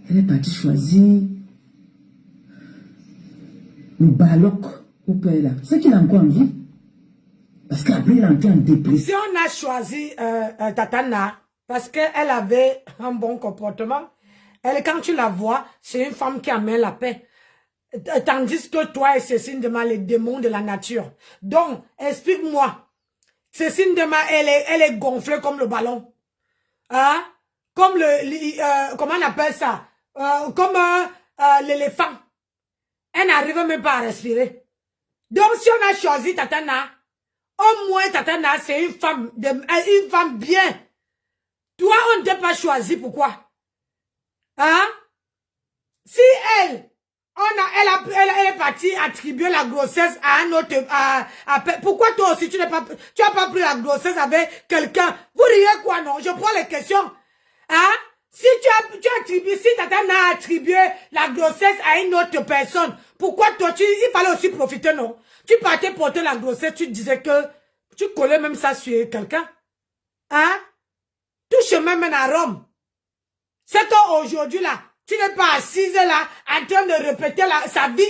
Elle est partie choisir le baloc au père là. C'est qu'il a encore envie. Parce qu'après, il est entré en dépression. Si on a choisi Tatana, parce qu'elle avait un bon comportement, elle, quand tu la vois, c'est une femme qui amène la paix. Tandis que toi et Cécile Dema, les démons de la nature. Donc, explique-moi. Cécile Dema, elle est gonflée comme le ballon. Hein? Comme comment on appelle ça? Comme l'éléphant. Elle n'arrive même pas à respirer. Donc, si on a choisi Tatana, au moins Tatana, c'est une femme bien. Toi, on ne t'a pas choisi. Pourquoi? Hein? Si elle est partie attribuer la grossesse à un autre, pourquoi toi aussi tu n'as pas pris la grossesse avec quelqu'un? Vous riez quoi, non? Je prends les questions. Hein? Si si Tatana a attribué la grossesse à une autre personne, pourquoi toi il fallait aussi profiter, non? Tu partais porter la grossesse, tu disais que tu collais même ça sur quelqu'un. Hein? Tout chemin mène à Rome. C'est qu'aujourd'hui là, tu n'es pas assise là, en train de répéter sa vie.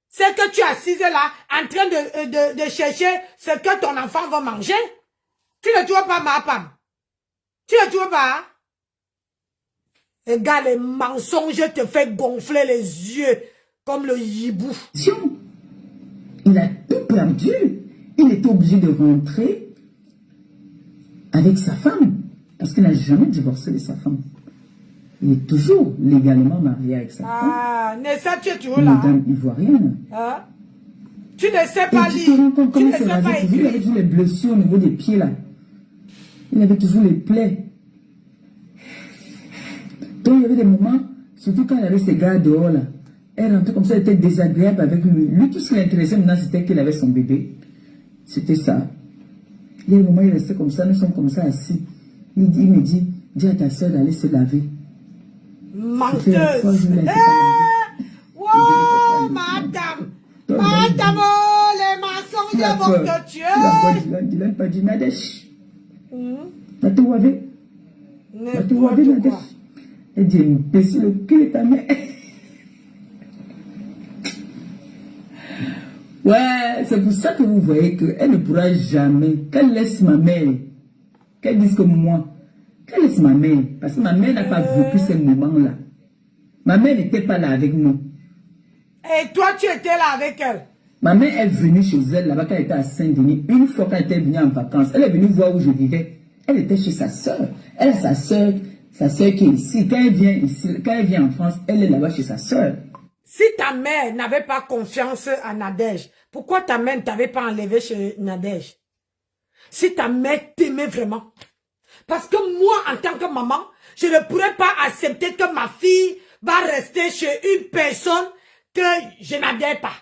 C'est que tu es assise là, en train de chercher ce que ton enfant va manger. Tu ne trouves pas ma femme. Tu ne trouves pas? Regarde, les mensonges te fait gonfler les yeux comme le hibou. Il a tout perdu. Il était obligé de rentrer avec sa femme. Parce qu'il n'a jamais divorcé de sa femme. Il est toujours légalement marié avec sa femme. Ah, Nessa, tu es toujours là. Madame ivoirienne. Hein? Tu ne sais pas lire. Tu ne sais pas écrire. Il avait toujours les blessures au niveau des pieds là. Il avait toujours les plaies. Donc il y avait des moments, surtout quand il avait ses gars dehors là. Elle rentrait comme ça, elle était désagréable avec lui. Lui, tout ce qui l'intéressait maintenant, c'était qu'il avait son bébé. C'était ça. Il y a des moments, il restait comme ça, nous sommes comme ça assis. Il me dit, dis à ta soeur d'aller se laver. Menteuse. Wow, madame. Madame, oh, les mensonges vont te tuer. Il n'a pas dit Nadesh. Nadesh. Elle dit, imbécile, le cul est ta mère. Ouais, c'est pour ça que vous voyez qu'elle ne pourra jamais, qu'elle laisse ma mère, qu'elle dise que moi, qu'elle laisse ma mère, parce que ma mère n'a pas vécu ces moments-là. Ma mère n'était pas là avec nous. Et toi, tu étais là avec elle? Ma mère est venue chez elle, là-bas, quand elle était à Saint-Denis, une fois quand elle était venue en vacances. Elle est venue voir où je vivais. Elle était chez sa soeur. Elle a sa soeur qui est ici. Quand elle vient ici, quand elle vient en France, elle est là-bas chez sa soeur. Si ta mère n'avait pas confiance en Nadège, pourquoi ta mère ne t'avait pas enlevé chez Nadège? Si ta mère t'aimait vraiment. Parce que moi, en tant que maman, je ne pourrais pas accepter que ma fille va rester chez une personne que je n'adhère pas,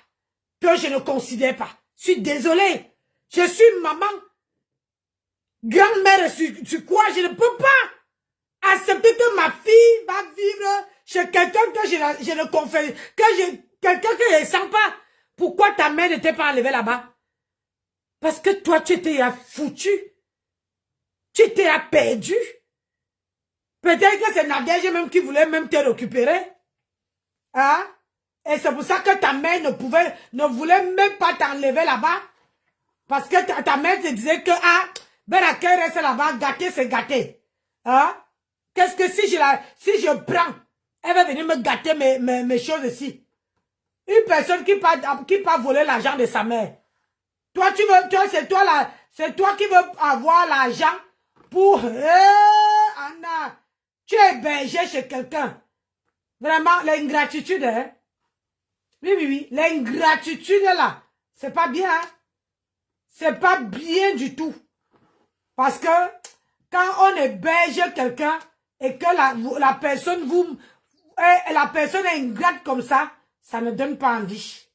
que je ne considère pas. Je suis désolée. Je suis maman. Grand-mère, sur quoi? Je ne peux pas accepter que ma fille va vivre chez quelqu'un que je ne confie, quelqu'un que je ne sens pas. Pourquoi ta mère n'était pas enlevée là-bas? Parce que toi, tu étais foutu. Tu étais perdu. Peut-être que c'est Nadège même qui voulait même te récupérer. Hein? Et c'est pour ça que ta mère ne voulait même pas t'enlever là-bas. Parce que ta mère te disait que, Beraké reste là-bas, gâter, c'est gâter. Hein? Qu'est-ce que si je prends, elle va venir me gâter mes choses ici. Une personne qui pas voler l'argent de sa mère. Toi, c'est toi qui veux avoir l'argent pour, Anna, tu es hébergé chez quelqu'un. Vraiment, l'ingratitude, hein? Oui, l'ingratitude là, c'est pas bien, hein? C'est pas bien du tout. Parce que, quand on héberge quelqu'un, et que la personne la personne est ingrate comme ça ne donne pas envie.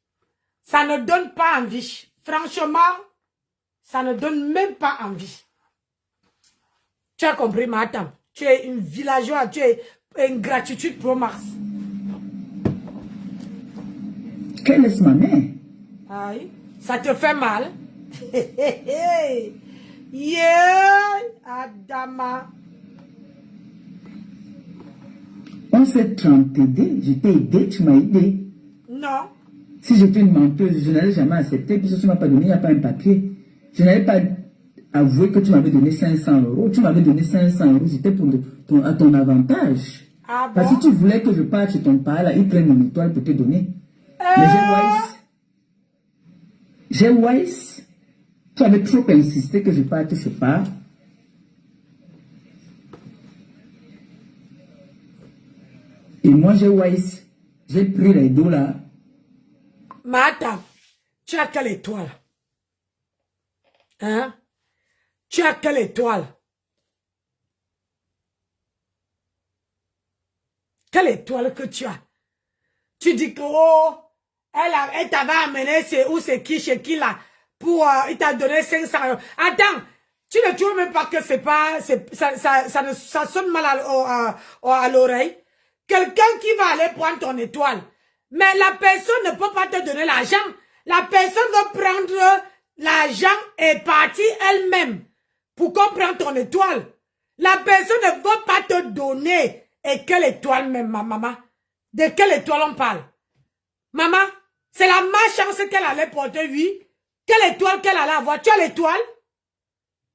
Ça ne donne pas envie. Franchement, ça ne donne même pas envie. Tu as compris, madame? Tu es une villageoise, tu es une gratitude pro Mars. Quelle est ma mère? Aïe, ça te fait mal? Yeah, Adama. On s'est aidé, je t'ai aidé, tu m'as aidé. Non. Si j'étais une menteuse, je n'allais jamais accepter, puisque tu ne m'as pas donné, il n'y a pas un papier. Je n'allais pas avouer que tu m'avais donné 500 €. Tu m'avais donné 500 €, c'était à ton avantage. Ah bon? Parce que tu voulais que je parte chez ton père, là, il prenne mon étoile pour te donner. Mais j'ai Wise. Tu avais trop insisté que je parte chez père. Et moi, j'ai Wise. J'ai pris les $. Madame, tu as quelle étoile? Hein? Tu as quelle étoile? Quelle étoile que tu as? Tu dis que, oh, elle t'avait amené c'est qui, chez qui là, pour, il t'a donné 500 €. Attends, tu ne trouves même pas que c'est pas, ça sonne mal à l'oreille. Quelqu'un qui va aller prendre ton étoile, mais la personne ne peut pas te donner l'argent. La personne veut prendre l'argent et partir elle-même pour qu'on prenne ton étoile. La personne ne veut pas te donner. Et quelle étoile même, ma maman? De quelle étoile on parle? Maman, c'est la malchance qu'elle allait porter, oui. Quelle étoile qu'elle allait avoir? Tu as l'étoile?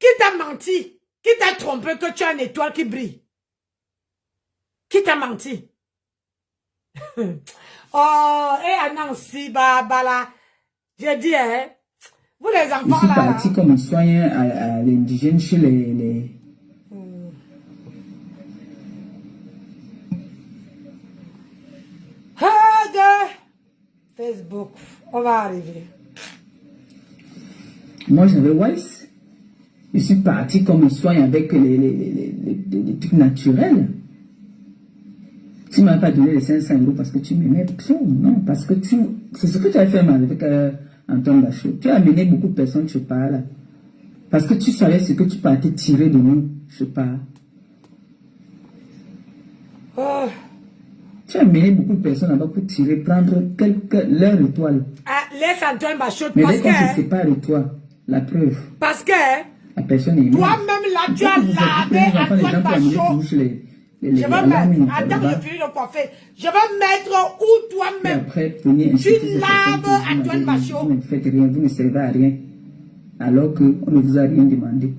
Qui t'a menti? Qui t'a trompé que tu as une étoile qui brille? Qui t'a menti? Oh, et Nancy, là. J'ai dit, hein, vous les enfants là. Je suis parti comme soignant à l'indigène chez les... Facebook, on va arriver. Moi, j'avais Wise. Je suis parti comme soignant avec les trucs naturels. Tu ne m'as pas donné les 500 € parce que tu m'aimais trop. Non, parce que c'est ce que tu as fait mal avec Antoine Bachot. Tu as amené beaucoup de personnes, je parle. Parce que tu savais ce que tu partais tirer de nous, je parle. Oh. Tu as amené beaucoup de personnes là-bas pour tirer, prendre leur étoile. Ah, laisse Antoine Bachot. Mais dès qu'on se sépare de toi, la preuve. Parce que la personne est toi-même là, tu as lavé Antoine Bachot. Je vais mettre, attends, je finis de coiffer. Je vais mettre où toi-même. Tu laves Antoine Bachot. Vous ne faites rien, vous ne servez à rien. Alors qu'on ne vous a rien demandé.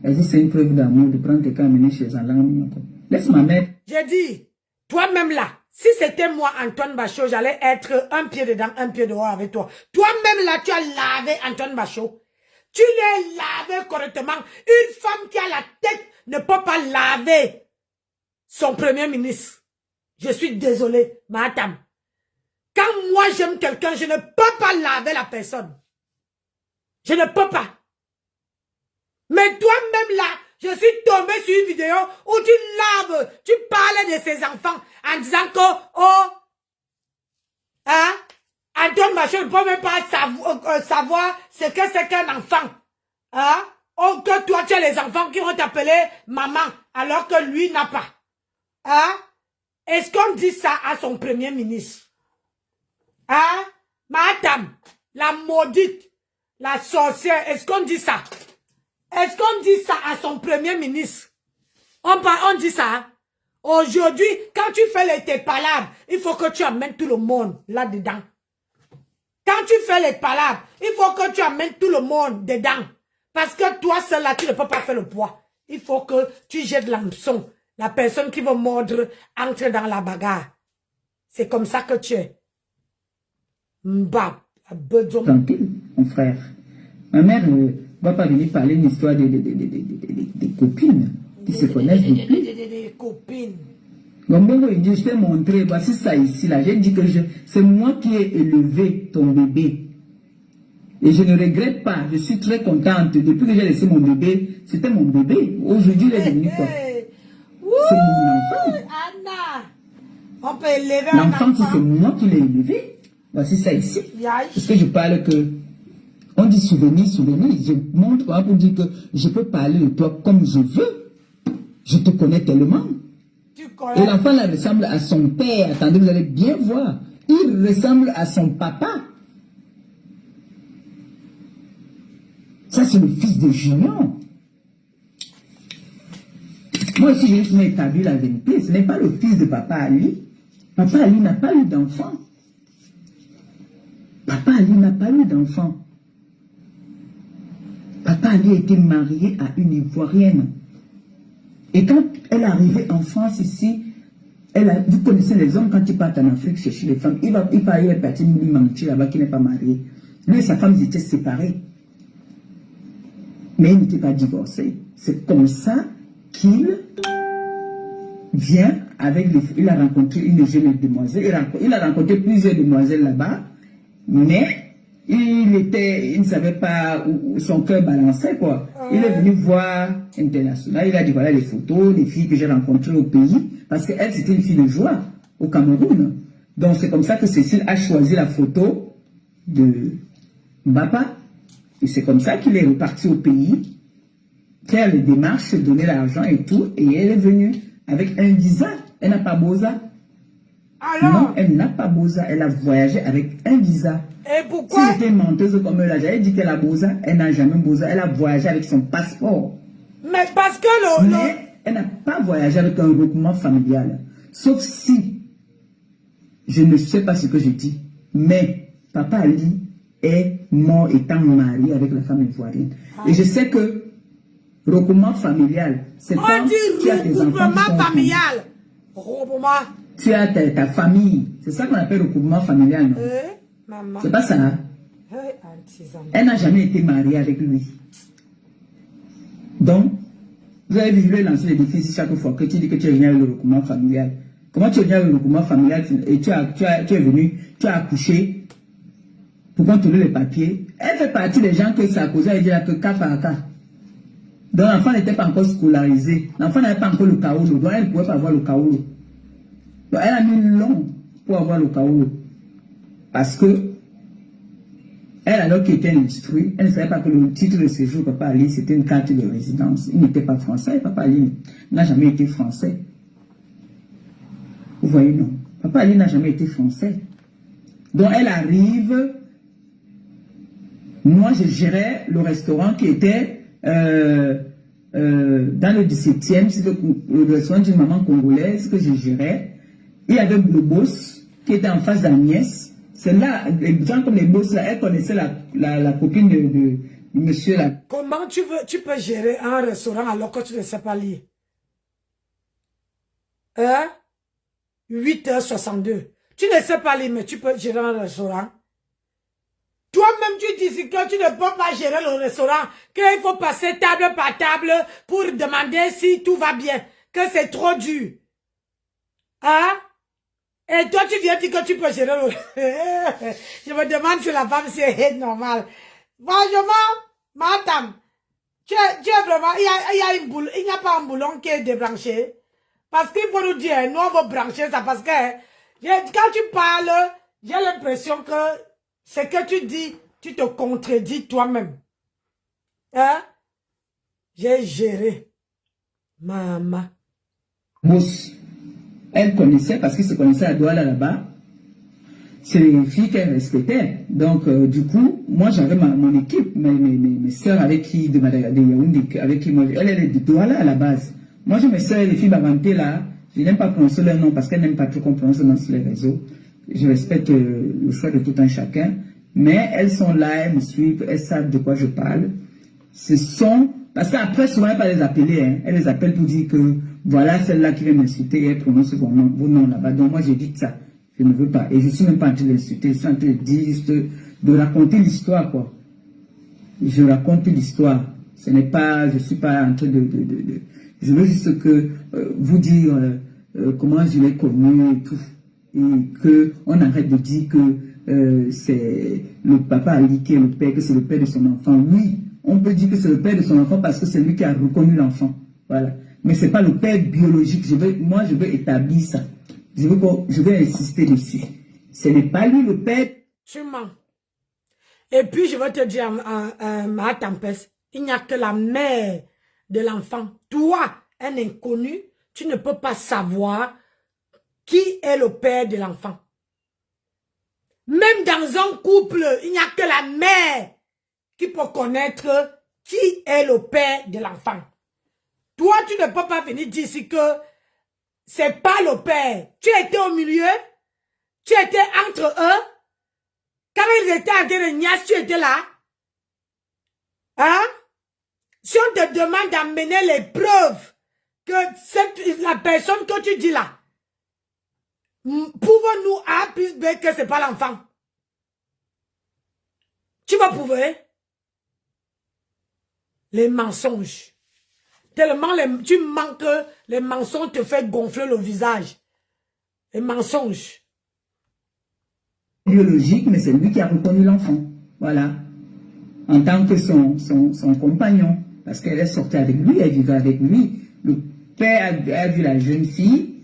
Est-ce que c'est une preuve d'amour de prendre quelqu'un à mener chez un langue? Laisse ma mère. J'ai dit, toi-même là, si c'était moi, Antoine Bachot, j'allais être un pied dedans, un pied dehors avec toi. Toi-même là, tu as lavé Antoine Bachot. Tu l'as lavé correctement. Une femme qui a la tête ne peut pas laver son premier ministre. Je suis désolé, madame. Quand moi j'aime quelqu'un, je ne peux pas laver la personne. Je ne peux pas. Mais toi-même là, je suis tombé sur une vidéo où tu laves, tu parlais de ses enfants en disant que, oh, hein, Antoine Bachot ne peut même pas savoir ce que c'est qu'un enfant. Hein? Oh, que toi tu as les enfants qui vont t'appeler maman, alors que lui n'a pas. Hein? Est-ce qu'on dit ça à son premier ministre? Hein? Madame, la maudite, la sorcière, est-ce qu'on dit ça? Est-ce qu'on dit ça à son premier ministre? On dit ça. Aujourd'hui, quand tu fais tes palabres, il faut que tu amènes tout le monde là-dedans. Quand tu fais les palabres, il faut que tu amènes tout le monde dedans. Parce que toi seul là, tu ne peux pas faire le poids. Il faut que tu jettes l'hameçon. La personne qui veut mordre entre dans la bagarre. C'est comme ça que tu es. Tranquille, mon frère. Ma mère ne va pas venir parler une histoire des copines qui se connaissent depuis. Des copines. Je t'ai montré, voici ça ici, là. J'ai dit que c'est moi qui ai élevé ton bébé. Et je ne regrette pas, je suis très contente. Depuis que j'ai laissé mon bébé, c'était mon bébé. Aujourd'hui, il est devenu quoi? C'est mon enfant. Anna, On peut élever un L'enfant, si enfant. c'est moi qui l'ai élevé, voici ça ici. Yaï. Parce que je parle que, on dit souvenir, souvenir. Je montre pour dire que je peux parler de toi comme je veux. Je te connais tellement. Tu Et connais. l'enfant là ressemble à son père. Attendez, vous allez bien voir. Il ressemble à son papa. Ça, c'est le fils de Junior. Moi aussi, j'ai juste établi la vérité. Ce n'est pas le fils de Papa Ali. Papa Ali n'a pas eu d'enfant. Papa Ali n'a pas eu d'enfant. Papa Ali a été marié à une Ivoirienne. Et quand elle est arrivée en France ici, vous connaissez les hommes quand ils partent en Afrique chercher les femmes, il va y avoir partir lui mentir là-bas qui n'est pas marié. Lui et sa femme ils étaient séparés. Mais ils n'étaient pas divorcés. C'est comme ça qu'il vient avec les... Il a rencontré une jeune demoiselle. Il a rencontré plusieurs demoiselles là-bas. Mais il ne savait pas où son cœur balançait, quoi. Il est venu voir International. Il a dit, voilà les photos, les filles que j'ai rencontrées au pays. Parce qu'elle, c'était une fille de joie au Cameroun. Donc, c'est comme ça que Cécile a choisi la photo de Mbapa. Et c'est comme ça qu'il est reparti au pays, faire les démarches, donner l'argent et tout. Et elle est venue avec un visa. Elle n'a pas Boza. Alors? Non, elle n'a pas Boza. Elle a voyagé avec un visa. Et pourquoi? Si c'était une menteuse comme elle a déjà dit qu'elle a Boza, elle n'a jamais Boza. Elle a voyagé avec son passeport. Mais parce que Mais elle n'a pas voyagé avec un regroupement familial. Sauf si, je ne sais pas ce que je dis, mais Papa Ali est mort étant marié avec la femme ivoirienne. Et je sais que regroupement familial, c'est quand on dit tu as tes enfants qui regroupement sont familial. Regroupement. tu as ta famille. C'est ça qu'on appelle regroupement familial, non? Maman. C'est pas ça. Hein? Elle n'a jamais été mariée avec lui. Donc, vous avez vu, je lui ai lancé les défis chaque fois que tu dis que tu es venu avec le regroupement familial. Comment tu es venu avec le regroupement familial et tu es venu, tu as accouché pour contrôler les papiers. Elle fait partie des gens que ça a causé, elle dit là que cas par cas. Donc l'enfant n'était pas encore scolarisé. L'enfant n'avait pas encore le kaolo. Donc elle ne pouvait pas avoir le kaolo. Donc elle a mis long pour avoir le kaolo. Parce que elle, alors qu'elle était instruite, elle ne savait pas que le titre de séjour Papa Ali, c'était une carte de résidence. Il n'était pas français. Papa Ali n'a jamais été français. Vous voyez, non. Papa Ali n'a jamais été français. Donc elle arrive. Moi, je gérais le restaurant qui était dans le 17e. C'est le restaurant d'une maman congolaise que je gérais. Il y avait le boss qui était en face d'Agnès. C'est là, les gens comme les boss, là, elle connaissait la copine de monsieur là. Comment tu peux gérer un restaurant alors que tu ne sais pas lire? 8h62. Tu ne sais pas lire, mais tu peux gérer un restaurant. Toi-même, tu dis que tu ne peux pas gérer le restaurant, qu'il faut passer table par table pour demander si tout va bien, que c'est trop dur. Hein? Et toi, tu viens dire que tu peux gérer le... Je me demande si la femme, c'est normal. Franchement, madame, tu es vraiment... Il n'y a pas un boulon qui est débranché. Parce qu'il faut nous dire, nous, on va brancher ça. Parce que quand tu parles, j'ai l'impression que ce que tu dis, tu te contredis toi-même. Hein? J'ai géré. Maman. Boss. Elle connaissait, parce qu'ils se connaissaient à Douala là-bas. C'est les filles qu'elle respectait. Donc, du coup, moi, j'avais mon équipe, mes soeurs avec qui, de Yaoundé, avec qui moi, elle est de Douala à la base. Moi, j'ai mes soeurs et les filles Bavanté là. Je n'aime pas prononcer leur nom parce qu'elles n'aiment pas trop qu'on prononce dans les réseaux. Je respecte le choix de tout un chacun. Mais elles sont là, elles me suivent, elles savent de quoi je parle. Ce sont... Parce qu'après, souvent, elle ne va pas les appeler. Hein. Elle les appelle pour dire que voilà celle-là qui vient m'insulter et elle prononce vos noms là-bas. Donc moi, j'évite ça. Je ne veux pas. Et je ne suis même pas en train d'insulter. Je suis en train de dire juste de raconter l'histoire, quoi. Je raconte l'histoire. Ce n'est pas... Je ne suis pas en train de... Je veux juste que vous dire comment je l'ai connu et tout. Et qu'on arrête de dire que c'est le papa Ali qui est le père, que c'est le père de son enfant. Oui. On peut dire que c'est le père de son enfant parce que c'est lui qui a reconnu l'enfant. Voilà. Mais ce n'est pas le père biologique. Moi, je veux établir ça. Je veux insister dessus. Ce n'est pas lui le père. Tu mens. Et puis, je vais te dire, ma tempête, il n'y a que la mère de l'enfant. Toi, un inconnu, tu ne peux pas savoir qui est le père de l'enfant. Même dans un couple, il n'y a que la mère qui peut connaître qui est le père de l'enfant. Toi, tu ne peux pas venir dire ici que c'est pas le père. Tu étais au milieu, tu étais entre eux. Quand ils étaient en train de niasse, tu étais là. Hein? Si on te demande d'amener les preuves que la personne que tu dis là, pouvons-nous A plus B que c'est pas l'enfant? Tu vas prouver? Les mensonges. Tellement tu manques, les mensonges te font gonfler le visage. Les mensonges. Biologique, mais c'est lui qui a reconnu l'enfant. Voilà. En tant que son compagnon. Parce qu'elle est sortie avec lui, elle vivait avec lui. Le père a vu la jeune fille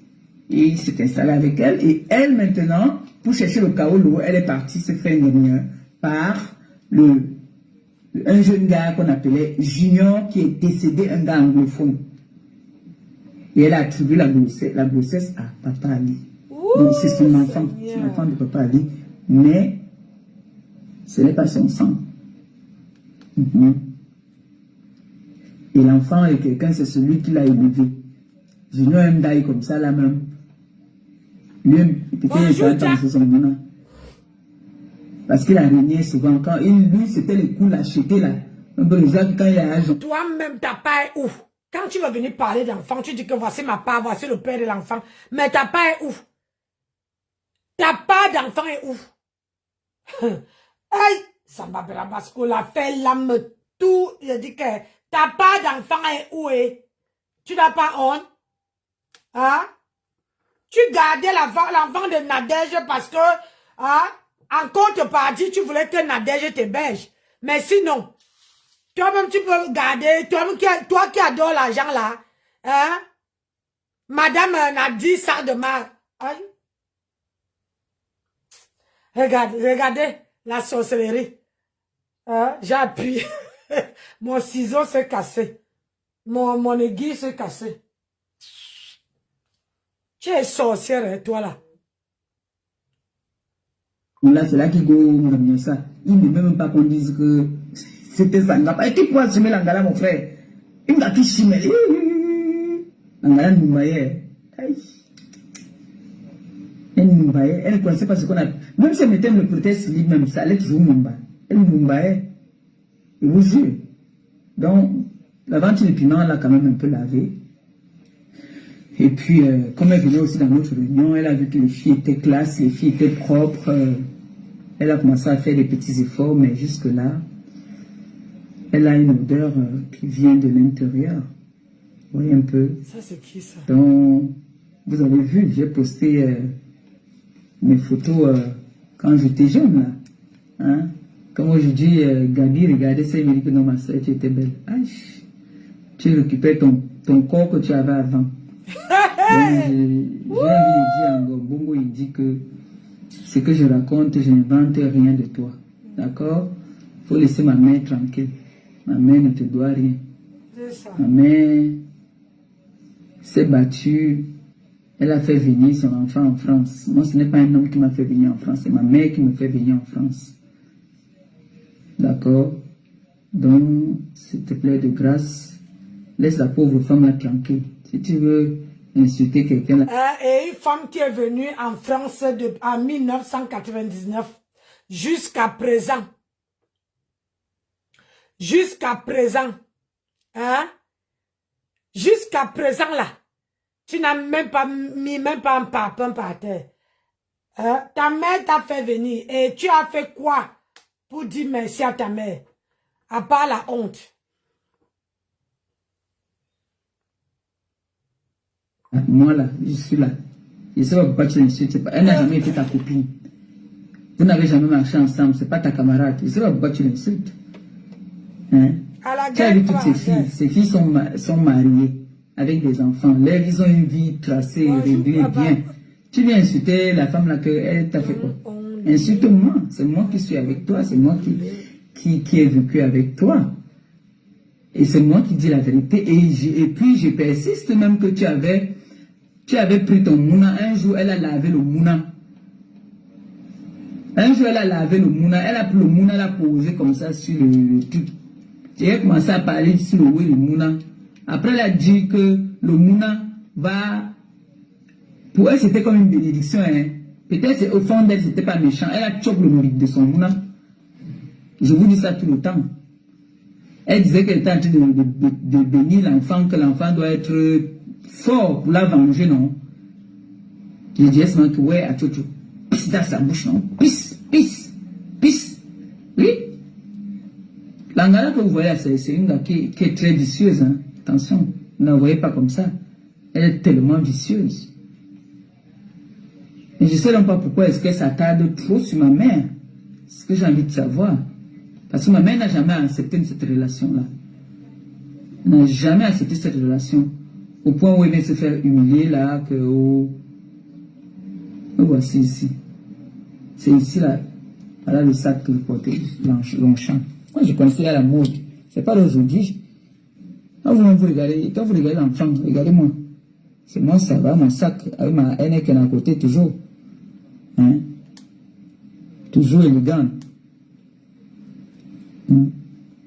et il s'est installé avec elle. Et elle, maintenant, pour chercher le chaos, elle est partie se faire une par un jeune gars qu'on appelait Junior qui est décédé, un gars anglophone. Et elle a attribué la grossesse à Papa Ali. Donc c'est son enfant, c'est l'enfant de Papa Ali. Mais ce n'est pas son sang. Et l'enfant est quelqu'un, c'est celui qui l'a élevé. Junior aime d'aller comme ça là même. Lui, peut-être dans son moment. Parce qu'il a régné souvent. Quand lui, c'était les coups l'acheter là. Un peu les gens, quand il a argent. Toi-même, ta part est où? Quand tu vas venir parler d'enfant, tu dis que voici ma part, voici le père de l'enfant. Mais ta part est où? Ta part d'enfant est où? Aïe, ça m'appelle parce qu'on l'a fait l'âme tout. Je dis que ta part d'enfant est où? Tu n'as pas honte? Hein? Tu gardais l'enfant de Nadège parce que, hein, en contrepartie, tu voulais que Nadège t'héberge. Mais sinon, toi-même, tu peux garder, toi qui adore l'argent là, hein? Madame Nadi Sardema. Aïe. Regardez la sorcellerie. Hein? J'ai appuyé. Mon ciseau s'est cassé. Mon aiguille s'est cassée. Tu es sorcière, hein, toi là. Là, c'est là qu'il go ça. Il ne veut même pas qu'on dise que c'était Sangapa. Et tu pourras semer l'angala, mon frère. Il m'a qui chimé. L'angala Mumbaye. Elle ne connaissait pas ce qu'on a. Même si elle mettait le proteste libre, même ça allait toujours Mumba. Elle Mumbaye. Et vous jure. Donc, la vente de piment, elle a quand même un peu lavé. Et puis, comme elle venait aussi dans notre réunion, elle a vu que les filles étaient classes, les filles étaient propres. Elle a commencé à faire des petits efforts, mais jusque-là, elle a une odeur qui vient de l'intérieur. Vous voyez un peu. Ça, c'est qui ça? Donc, vous avez vu, j'ai posté mes photos quand j'étais jeune, là. Hein? Comme aujourd'hui, Gabi, regardez ça, il me dit que non, ma soeur, tu étais belle. Aïe, tu récupères ton corps que tu avais avant. Donc, j'ai envie de dire à Bongo, il dit que ce que je raconte, je n'invente rien de toi. D'accord? Il faut laisser ma mère tranquille. Ma mère ne te doit rien. Ma mère s'est battue. Elle a fait venir son enfant en France. Moi, ce n'est pas un homme qui m'a fait venir en France. C'est ma mère qui me fait venir en France. D'accord? Donc, s'il te plaît, de grâce, laisse la pauvre femme là tranquille. Si tu veux insulter quelqu'un là. Et une femme qui est venue en France en 1999 jusqu'à présent. Jusqu'à présent. Hein? Jusqu'à présent là. Tu n'as même pas mis un parpaing par terre. Hein? Ta mère t'a fait venir. Et tu as fait quoi pour dire merci à ta mère? À part la honte. Moi là, je suis là. Je ne sais pas pourquoi tu l'insultes. Elle n'a jamais été ta copine. Vous n'avez jamais marché ensemble. C'est pas ta camarade. Je ne sais pas pourquoi tu l'insultes. Hein? Tu as vu toutes ces filles. Ces filles sont mariées avec des enfants. Là, ils ont une vie tracée, réglée, bien. Tu viens insulter la femme là, elle t'a fait quoi? Insulte-moi. C'est moi qui suis avec toi. C'est moi qui ai vécu avec toi. Et c'est moi qui dis la vérité. Et puis, je persiste même que tu avais pris ton mouna. Un jour, elle a lavé le mouna. Un jour, elle a lavé le mouna. Elle a pris le mouna, elle a posé comme ça sur le truc. J'ai commencé à parler sur le mouna. Après, elle a dit que le mouna va... Pour elle, c'était comme une bénédiction. Hein. Peut-être au fond d'elle, c'était pas méchant. Elle a choqué le mérite de son mouna. Je vous dis ça tout le temps. Elle disait qu'elle était en train de bénir l'enfant, que l'enfant doit être fort pour la venger, non? Je disais seulement que, ouais, à Tchotcho, pisse dans sa bouche, non? Pisse, pisse, pisse. Oui? L'angala que vous voyez, c'est une gars qui est très vicieuse. Hein. Attention, ne la voyez pas comme ça. Elle est tellement vicieuse. Et je ne sais même pas pourquoi est-ce qu'elle s'attarde trop sur ma mère. C'est ce que j'ai envie de savoir. Parce que ma mère n'a jamais accepté cette relation-là. Elle n'a jamais accepté cette relation. Au point où elle vient se faire humilier là, que oh, voici ici. C'est ici là. Voilà le sac que vous portez, Longchamp. Moi je connaissais à la mode. C'est pas d'aujourd'hui. Quand vous regardez l'enfant, regardez-moi. C'est moi, ça va, mon sac, avec ma haine qui est à côté toujours. Hein? Toujours élégant.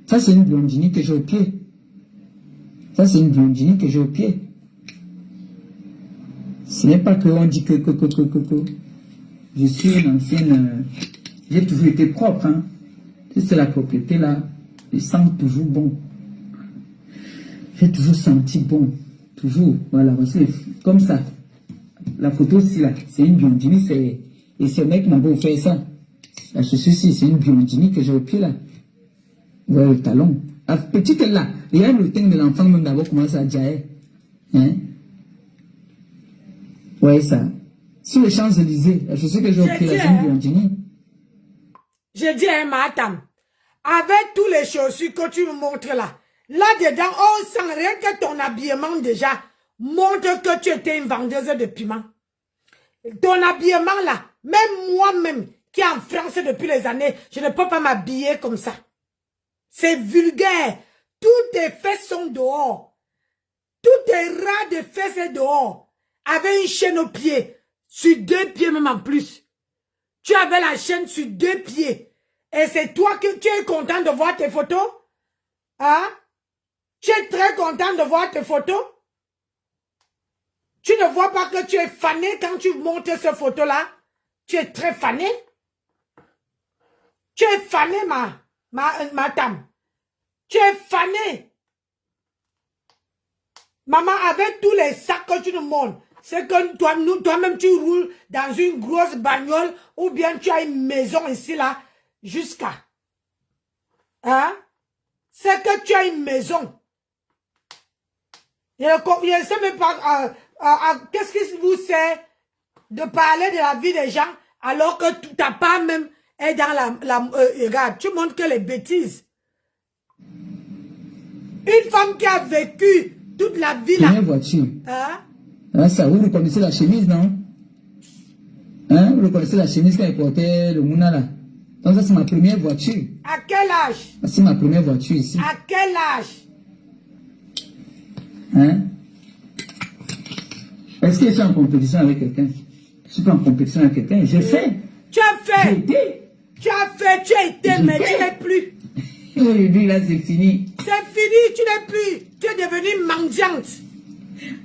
Ça, c'est une blondine que j'ai au pied. Ça, c'est une blondine que j'ai au pied. Ce n'est pas qu'on dit que je suis une ancienne... j'ai toujours été propre. Hein. C'est la propriété là. Je sens toujours bon. J'ai toujours senti bon. Toujours. Voilà. Comme ça. La photo aussi là. C'est une blondine. Et ce mec m'a offert ça. La chaussure-ci, c'est une blondine que j'ai au pied là. Voilà le talon. La petite là. Regarde le teint de l'enfant même d'abord commence à jaillir. Hein? Ouais, ça. Sur les Champs-Élysées, la chaussure que j'ai au pied là, c'est une blondine. Je dis à madame, avec tous les chaussures que tu me montres là, là-dedans, on sent rien que ton habillement déjà montre que tu étais une vendeuse de piment. Ton habillement là, même moi-même, qui est en France depuis les années, je ne peux pas m'habiller comme ça. C'est vulgaire. Tous tes fesses sont dehors. Tous tes ras de fesses sont dehors. Avec une chaîne au pied. Sur 2 pieds même en plus. Tu avais la chaîne sur 2 pieds. Et c'est toi que tu es content de voir tes photos? Hein? Tu es très content de voir tes photos? Tu ne vois pas que tu es fané quand tu montes cette photo-là? Tu es très fané? Tu es fané, madame. Tu es fané. Maman, avec tous les sacs que tu nous montres, c'est que toi-même tu roules dans une grosse bagnole ou bien tu as une maison ici là, jusqu'à. Hein? C'est que tu as une maison. Je ne sais même pas qu'est-ce qui vous sert de parler de la vie des gens alors que ta part même est dans regarde, tu montres que les bêtises. Une femme qui a vécu toute la vie là. Première voiture. Hein? Ah, ça, vous reconnaissez la chemise, non? Hein? Vous reconnaissez la chemise quand elle portait le mouna là? Donc ça, c'est ma première voiture. À quel âge? C'est ma première voiture ici. À quel âge? Hein? Est-ce que je suis en compétition avec quelqu'un? Je suis pas en compétition avec quelqu'un. J'ai fait. Tu as fait. J'ai été. Tu as fait, tu as été, mais tu n'es plus. Aujourd'hui, là, c'est fini. C'est fini, tu n'es plus. Tu es devenue mendiante.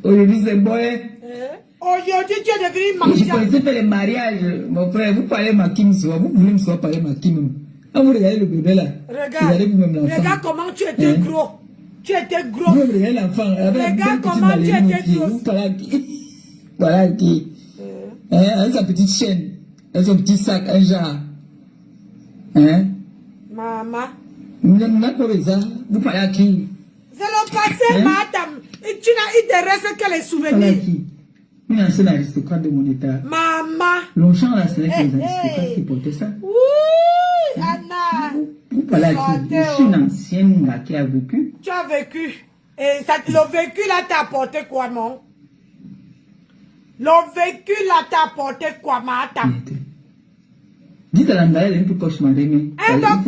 Aujourd'hui, c'est bon. Aujourd'hui, tu es devenue Je mendiante. connaissais pas les mariages. Mon frère, vous parlez Makim souvent. Vous voulez me souvent parler Makim. Quand vous regardez le bébé là, regardez vous-même l'enfant. Regarde comment tu étais gros. Tu étais gros. Vous regardez l'enfant. Regarde comment tu étais gros. Vous parlez à qui? Voilà à qui? Avec sa petite chaîne. Avec son petit sac, un genre. Hein? Maman. Vous parlez à qui? C'est le passé, madame. Il te reste que les souvenirs. Une ancienne aristocrate de mon état. Maman. Longchamp, là, c'est les aristocrates qui portaient ça. Oui, Anna. Vous parlez à qui? Je suis une ancienne là, qui a vécu. Tu as vécu. Et ça, le vécu là t'a apporté quoi, non? Le vécu là t'a apporté quoi, madame? Dites à l'anglaise, elle est un peu coche, madame. Elle va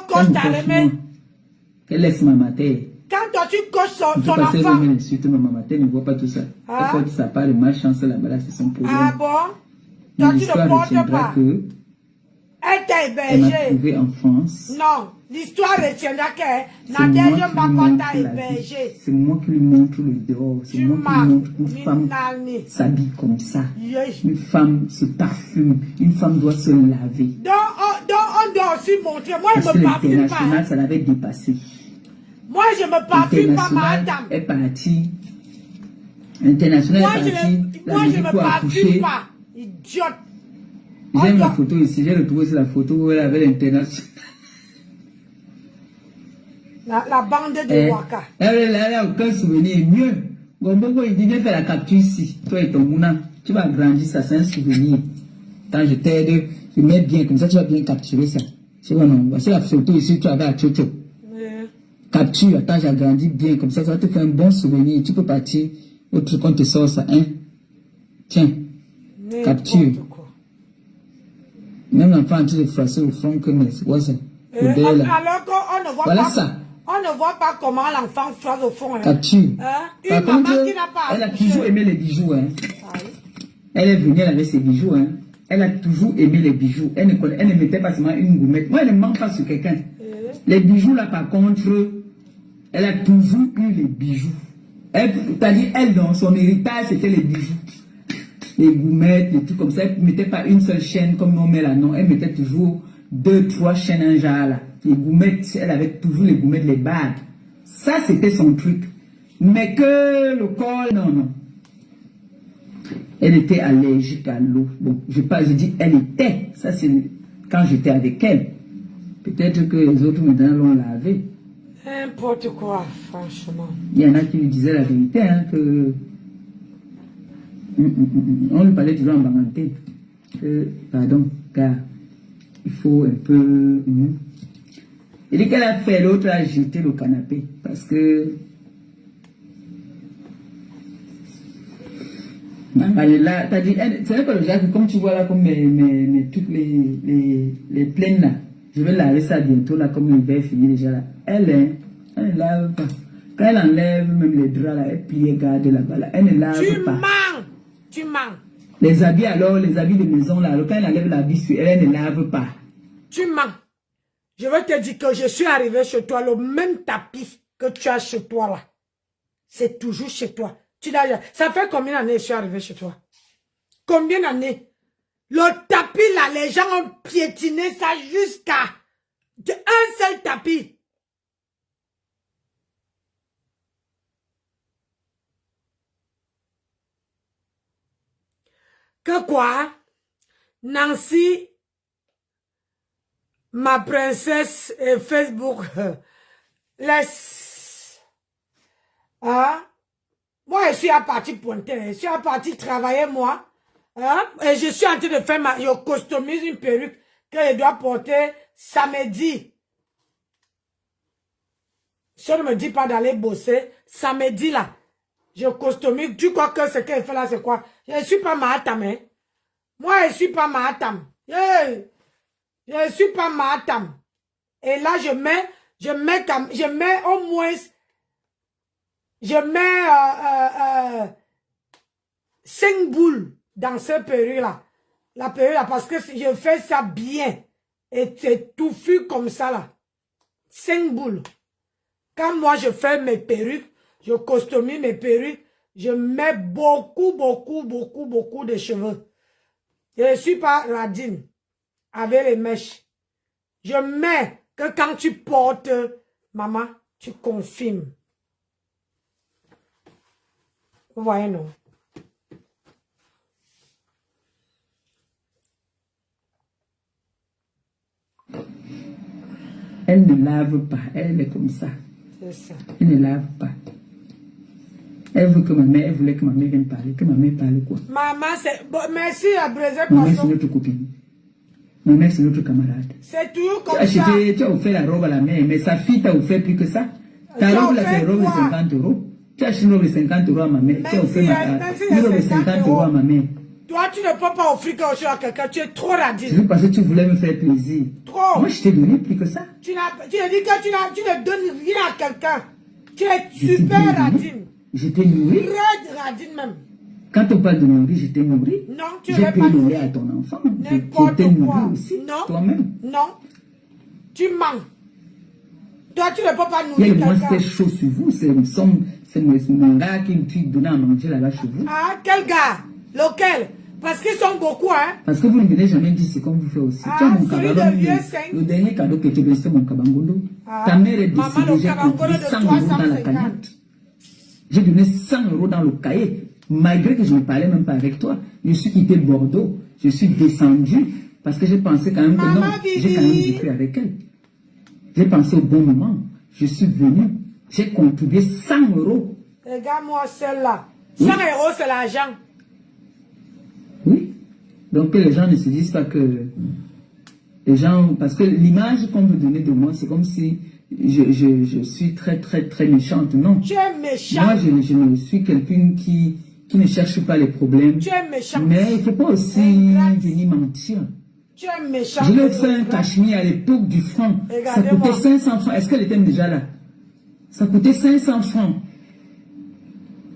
coche ta remède. Elle laisse ma mater. Quand toi tu coches son enfant. Suite, ma mater ne voit pas tout ça. Elle croit que ça part de malchance là-bas, c'est son problème. Ah bon? Toi tu ne portes pas. Elle t'a hébergé. Elle m'a trouvé en France. Non, l'histoire retiendra que Nadia Jomba t'a hébergé. C'est moi qui lui montre le dehors. C'est moi qui lui montre qu'une femme s'habille comme ça. Une femme se parfume. Une femme doit se laver. Donc on doit aussi montrer. Moi je me parfume pas. L'international, ça l'avait dépassé. Moi je me parfume pas, madame. Est parti. International est parti. Moi je me parfume pas. Idiote. J'ai ma photo ici, j'ai retrouvé la photo où elle avait l'international. La bande de Waka. Elle a aucun souvenir. Mieux. Gombo, il dit viens faire la capture ici. Toi et ton mouna. Tu vas grandir ça, c'est un souvenir. Quand je t'aide, je mets bien, comme ça tu vas bien capturer ça. C'est bon, non. Voici la photo ici, tu avais à Tchocho. Capture, attends, j'ai grandi bien, comme ça va te faire un bon souvenir. Tu peux partir, autre qu'on te sort ça, hein. Tiens, capture. Même l'enfant tu le froissé au front que c'est quoi ça? Alors qu'on ne voit voilà pas. Ça. On ne voit pas comment l'enfant froisse au fond. Hein. Capture. Une maman qui n'a pas. Elle a toujours aimé les bijoux. Hein. Elle est venue avec ses bijoux. Hein. Elle a toujours aimé les bijoux. Elle ne mettait pas seulement une gourmette. Moi, elle ne ment pas sur quelqu'un. Les bijoux là, par contre, elle a toujours eu les bijoux. C'est-à-dire, elle, dans son héritage, c'était les bijoux. Les gourmettes, les trucs comme ça. Elle ne mettait pas une seule chaîne comme on met là, non. Elle mettait toujours 2, 3 chaînes en genre là. Les gourmettes, elle avait toujours les gourmettes, les bagues. Ça, c'était son truc. Mais que le col, non. Elle était allergique à l'eau. Bon, je dis elle était. Ça, c'est quand j'étais avec elle. Peut-être que les autres maintenant l'ont lavé. N'importe quoi, franchement. Il y en a qui lui disaient la vérité, hein, que... On lui parlait toujours en banganté. Pardon, car il faut un peu... Il dit qu'elle a fait, l'autre a jeté le canapé. Parce que... Elle est là, t'as dit, ce n'est pas le genre que comme tu vois là, comme toutes les plaines là, je vais laver ça bientôt là, comme l'hiver finit déjà là. Elle ne lave pas. Quand elle enlève même les draps là, elle plie et garde là-bas là, elle ne lave pas. Tu mens. Les habits alors, les habits de maison là, alors, quand elle enlève l'habit sur elle, elle ne lave pas. Tu mens. Je vais te dire que je suis arrivé chez toi, le même tapis que tu as chez toi là. C'est toujours chez toi. Ça fait combien d'années que je suis arrivé chez toi? Combien d'années? Le tapis là, les gens ont piétiné ça jusqu'à un seul tapis. Que quoi? Nancy, ma princesse et Facebook, laisse. Hein? Moi, je suis à partir pointer, je suis à partir travailler, moi. Hein? Et je suis en train de faire je customise une perruque que je dois porter samedi. Je ne me dis pas d'aller bosser. Samedi, là, je customise. Tu crois que ce qu'elle fait là, c'est quoi? Je ne suis pas Mahatam, hein? Moi, je ne suis pas Mahatam. Hey! Je ne suis pas Mahatam. Et là, je mets au moins... Je mets 5 boules dans ce perruque-là. La perruque-là, parce que je fais ça bien. Et c'est touffu comme ça, là. 5 boules. Quand moi, je fais mes perruques, je customise mes perruques, je mets beaucoup de cheveux. Je ne suis pas radine avec les mèches. Je mets que quand tu portes, maman, tu confirmes. Vous voyez, non? Elle ne lave pas. Elle est comme ça. C'est ça. Elle ne lave pas. Elle veut que elle voulait que ma mère vienne parler. Que ma mère parle quoi? Maman, c'est... Bon, merci à Brésil. Ma mère, c'est notre copine. Ma mère, c'est notre camarade. C'est toujours comme ça. Tu as offert la robe à la mère, mais sa fille t'a offert plus que ça. Ta robe, là, c'est une robe de 50 €. Tu as acheté une robe de 50 € à ma mère. Tu as offert une robe de 50 € à ma mère. Toi, tu ne peux pas offrir quelque chose à quelqu'un. Tu es trop radine. C'est parce que tu voulais me faire plaisir. Trop. Moi, je t'ai donné plus que ça. Tu as dit que tu ne donnes rien à quelqu'un. Tu es super radine. Je t'ai nourri. Très radine même. Quand on parle de nourrir, je t'ai nourri. Non, tu n'as n'es pas nourri. à ton enfant. N'importe quoi. Nourri aussi, non. Toi-même. Non. Tu mens. Toi, tu ne peux pas nourrir quelqu'un. Il y a le moins chaud sur vous. C'est mon gars qui me donne à manger là-bas chez vous. Ah, quel gars? Lequel? Parce qu'ils sont beaucoup, hein? Parce que vous ne venez jamais dire ce qu'on vous fait aussi. Ah, tu as mon le dernier cadeau que tu as donné, c'est mon kabangolo. Ta mère est décédée, j'ai contribué 100 € dans la canette. J'ai donné 100 € dans le cahier. Malgré que je ne parlais même pas avec toi, je suis quitté Bordeaux. Je suis descendu parce que j'ai pensé quand même que non, j'ai quand même vécu avec elle. J'ai pensé au bon moment. Je suis venu. J'ai contribué 100 €. Regarde-moi celle-là. 100 €, c'est l'argent. Oui. Donc que les gens ne se disent pas que... Les gens... Parce que l'image qu'on veut donner de moi, c'est comme si je suis très, très, très méchante. Non. Tu es méchante. Moi, je ne suis quelqu'un qui ne cherche pas les problèmes. Tu es méchante. Mais il ne faut pas aussi venir mentir. Tu es méchante. Je lui ai fait un cachemire à l'époque du franc. Ça coûtait 500 francs. Est-ce qu'elle était déjà là? Ça coûtait 500 francs.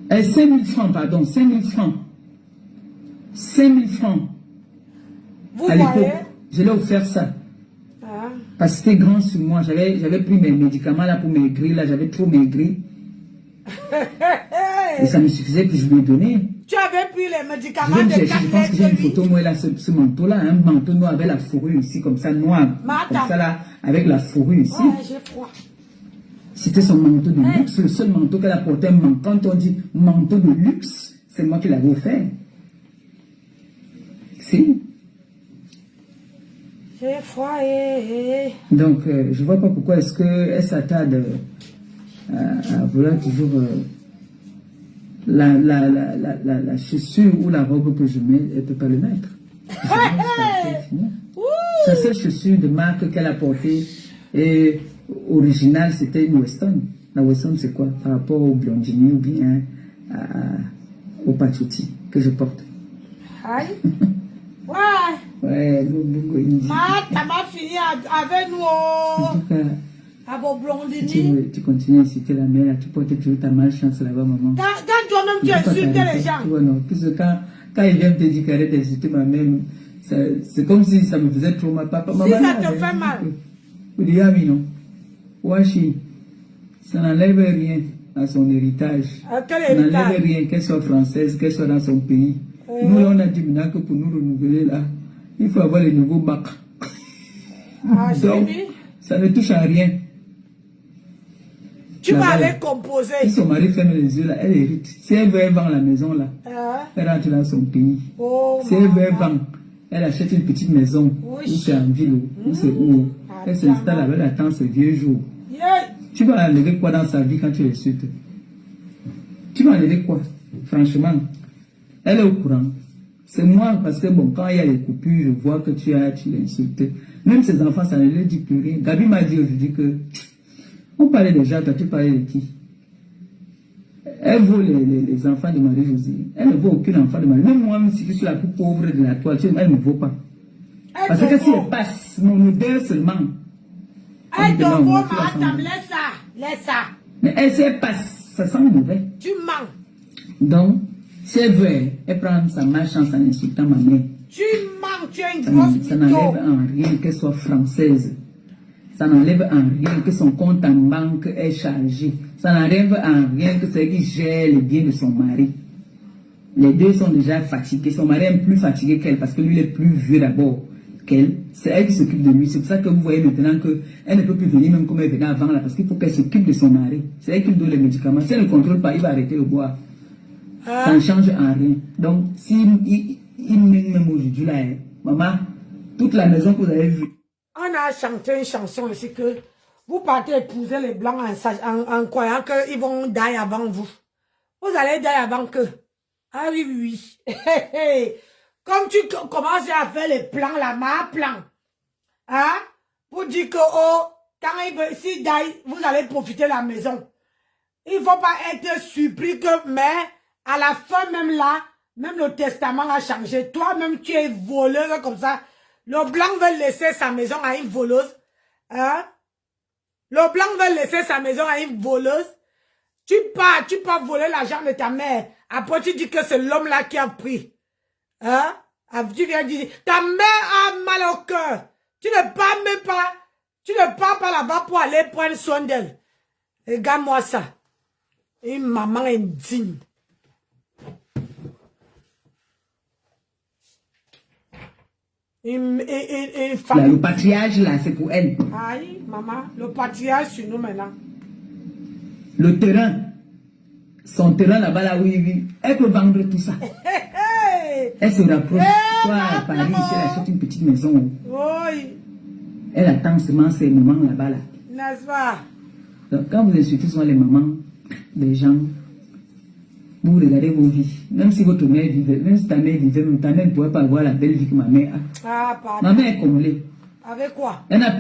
5000 francs, pardon. 5000 francs. 5000 francs. Vous à l'époque, je l'ai offert ça. Ah. Parce que c'était grand sur moi. J'avais pris mes médicaments là pour maigrir. Là, j'avais trop maigri. Et ça me suffisait que je lui ai donné. Tu avais pris les médicaments de 4 lettres. Je pense que j'ai une photo, moi, là, ce manteau-là, un manteau noir avec la fourrure ici, comme ça, noir. Comme ça, là, avec la fourrure ici. Ouais, j'ai froid. C'était son manteau de luxe, le seul manteau qu'elle a porté. Quand on dit manteau de luxe, c'est moi qui l'avais offert. Si. J'ai froid. Donc, je ne vois pas pourquoi est-ce qu'elle s'attarde à vouloir toujours la chaussure ou la robe que je mets, elle ne peut pas le mettre. Sa seule chaussure de marque qu'elle a portée et originale, c'était une Weston. La Weston, c'est quoi? Par rapport au Blondini ou bien au Pachuti que je porte. Aïe. Ouais. Ouais, t'as pas fini avec nous. En tout cas, à vos Blondini. tu continues à inciter la mère, tu portes toujours ta malchance là-bas, maman. Quand toi-même tu insultes les gens. Tu vois, non. Puisque quand il vient me dire qu'il arrête d'insulter ma mère, c'est comme si ça me faisait trop mal. Papa, si ça te fait mal. Vous dites, ah oui, non. Washi, ça n'enlève rien à son héritage. Ça n'enlève rien, qu'elle soit française, qu'elle soit dans son pays. Nous, là, on a dit maintenant que pour nous renouveler, là, il faut avoir les nouveaux bacs. Ah, donc, ça ne touche à rien. Tu vas aller composer. Si son mari ferme les yeux, là, elle hérite. Si elle veut vendre la maison, là, elle rentre dans son pays. Si elle veut vendre, elle achète une petite maison, où c'est en ville, où c'est où. Elle s'installe avec la temps ses vieux jours. Tu vas enlever quoi dans sa vie quand tu l'insultes? Tu vas enlever quoi? Franchement, elle est au courant. C'est moi, parce que bon, quand il y a les coupures, je vois que tu l'insultes. Même ses enfants, ça ne leur dit plus rien. Gabi m'a dit aujourd'hui que on parlait déjà, toi tu parlais de qui? Elle vaut les enfants de Marie-Josée. Elle ne vaut aucun enfant de Marie. Même moi, même si je suis la plus pauvre de la toile, elle ne vaut pas. Parce que si elle passe, mon odeur seulement. Elle te vaut, madame, laisse ça. Mais elle, si elle passe, ça sent mauvais. Tu mens. Donc, si elle veut, elle prend sa malchance en insultant ma mère. Tu mens, tu es une grosse ça n'enlève en rien qu'elle soit française. Ça n'enlève en rien que son compte en banque est chargé. Ça n'enlève en rien que c'est elle qui gère les biens de son mari. Les deux sont déjà fatigués. Son mari est plus fatigué qu'elle parce que lui il est plus vieux d'abord qu'elle. C'est elle qui s'occupe de lui. C'est pour ça que vous voyez maintenant qu'elle ne peut plus venir même comme elle venait avant là parce qu'il faut qu'elle s'occupe de son mari. C'est elle qui lui donne les médicaments. Si elle ne contrôle pas, il va arrêter le boire. Ça ne change en rien. Donc, si il même aujourd'hui là, maman, toute la maison que vous avez vue. On a chanté une chanson ici que vous partez épouser les blancs en croyant qu'ils vont die avant vous. Vous allez die avant qu'eux. Ah oui, oui, oui. Comme tu commences à faire les plans, là, ma plan. Hein? Pour dire que, oh, quand il veut, si die, vous allez profiter de la maison. il ne faut pas être surpris que, mais à la fin même là, même le testament a changé. Toi-même, tu es voleuse comme ça. Le blanc veut laisser sa maison à une voleuse. Hein? Le blanc veut laisser sa maison à une voleuse. Tu pars voler l'argent de ta mère. Après, tu dis que c'est l'homme là qui a pris. Hein? Tu viens dire, ta mère a mal au cœur. Tu ne pars même pas. Tu ne pars pas là-bas pour aller prendre soin d'elle. Regarde-moi ça. Une maman indigne. Une femme. Là, le patriarche, là, c'est pour elle. Aïe, maman, le patriarche sur nous maintenant. Le terrain, son terrain là-bas, là où il vit, elle peut vendre tout ça. Elle se rapproche, soit à Paris, si elle achète une petite maison. Oui. Elle attend seulement ses mamans là-bas, là. N'est-ce pas? Donc, quand vous insultez souvent les mamans des gens, vous regardez vos vies. Même si votre mère vivait, même si ta mère vivait, même ta mère ne pourrait pas avoir la belle vie que ma mère a. Ah, pardon. Ma mère est comblée. Avec quoi? Elle n'a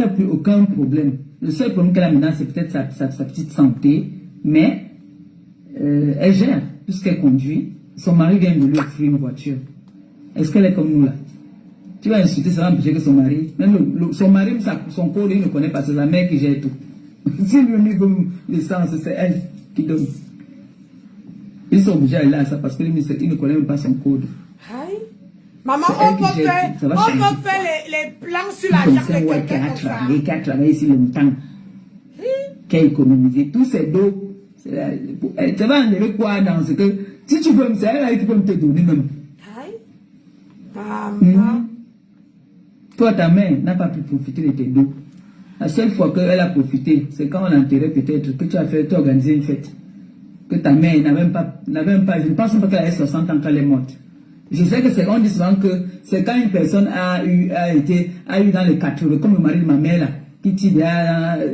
plus aucun problème. Le seul problème qu'elle a maintenant, c'est peut-être sa petite santé, mais elle gère tout ce qu'elle conduit. Son mari vient de lui offrir une voiture. Est-ce qu'elle est comme nous là? Tu vas insulter, ça va empêcher que son mari, même son mari, son corps, il ne connaît pas, c'est sa mère qui gère tout. Si lui donne l'essence, c'est elle qui donne. Ils sont obligés d'aller à ça parce qu'il ne connaît même pas son code. Aïe. Maman, on peut faire les plans sur la jambe de quelqu'un comme ça. Qui a travaillé ici longtemps, qui a économisé tous ces dos. Tu vas enlever quoi dans ce que... Si tu peux me faire, elle qui peut me te donner même. Aïe. Maman. Toi, ta mère n'a pas pu profiter de tes dos. La seule fois qu'elle a profité, c'est quand on a enterré peut-être que tu as organisé une fête. Que ta mère n'avait même pas, je ne pense pas qu'elle avait 60 ans quand elle est morte. Je sais que on dit souvent que c'est quand une personne a eu dans les 80, comme le mari de ma mère là, qui tire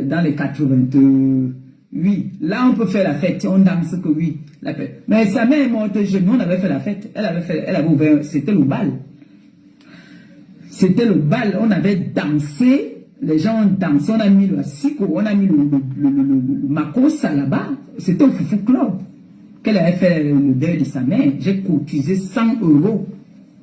dans les 88. Là, on peut faire la fête, on danse que oui. Mais sa mère est morte jeune, nous on avait fait la fête. Elle avait ouvert, c'était le bal. C'était le bal, on avait dansé. Les gens ont dansé, on a mis le siko, on a mis le makossa là-bas. C'était au Foufou Club qu'elle avait fait le deuil de sa mère. J'ai cotisé 100 €.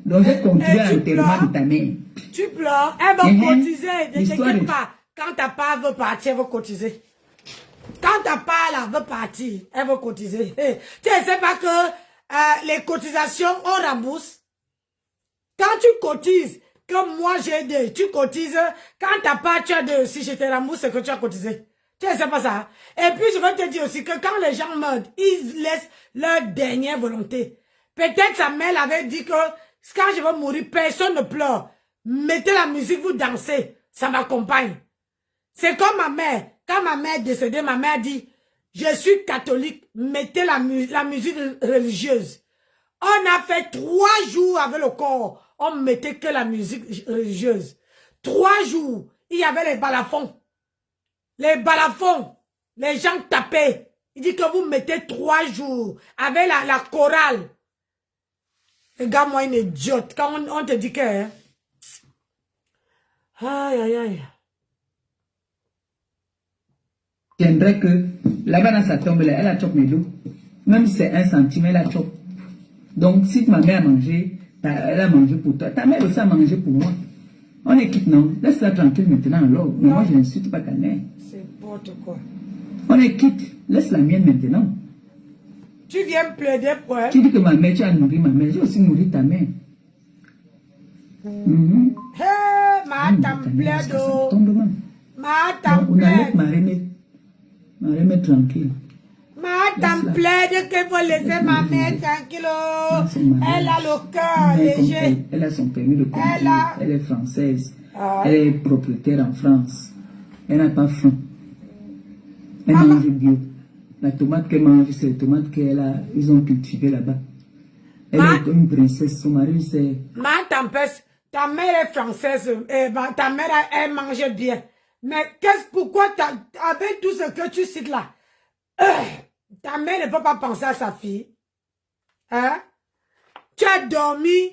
Donc j'ai contribué à l'enterrement de ta mère. Tu pleures, elle va cotiser. Ne t'inquiète pas. Quand ta part veut partir, elle va cotiser. Quand ta part là veut partir, elle va cotiser. Tu ne sais pas que les cotisations, on rembourse. Quand tu cotises, comme moi j'ai deux, tu cotises, quand ta part tu as deux, si je te rembourse ce que tu as cotisé. Tu ne sais pas ça. Et puis je vais te dire aussi que quand les gens meurent, ils laissent leur dernière volonté. Peut-être sa mère avait dit que quand je vais mourir, personne ne pleure. Mettez la musique, vous dansez, ça m'accompagne. C'est comme ma mère. Quand ma mère est décédée, ma mère dit, je suis catholique, mettez la musique religieuse. On a fait 3 jours avec le corps. On mettait que la musique religieuse. 3 jours, il y avait les balafons. Les balafons, les gens tapaient. Il dit que vous mettez 3 jours avec la chorale. Regarde-moi une idiote. Quand on te dit que... Hein? Aïe, aïe, aïe. J'aimerais que là-bas dans sa tombe, elle a chopé mes dos. Même si c'est 1 centime, elle a chopé. Donc, si ma mère a mangé, elle a mangé pour toi. Ta mère aussi a mangé pour moi. On est quitte, non? Laisse-la tranquille maintenant alors. Mais moi, je n'insulte pas ta mère. C'est n'importe quoi. On est quitte. Laisse la mienne maintenant. Tu viens plaider pour elle. Tu dis que ma mère, tu as nourri ma mère. J'ai aussi nourri ta mère. Hé, ma plaide. Ma plaide. Ma remet tranquille. Ma plaide qu'il faut laisser ma mère tranquille. Elle a le cœur léger. Elle a son permis de conduire. Elle est française. Elle est propriétaire en France. Elle n'a pas faim. Elle mange bio. La tomate qu'elle mange, c'est la tomate ils ont cultivée là-bas. Elle est une princesse. Son mari, c'est... Ma tempête, ta mère est française. Ta mère, elle mange bien. Mais pourquoi, avec tout ce que tu cites là, ta mère ne peut pas penser à sa fille. Hein? Tu as dormi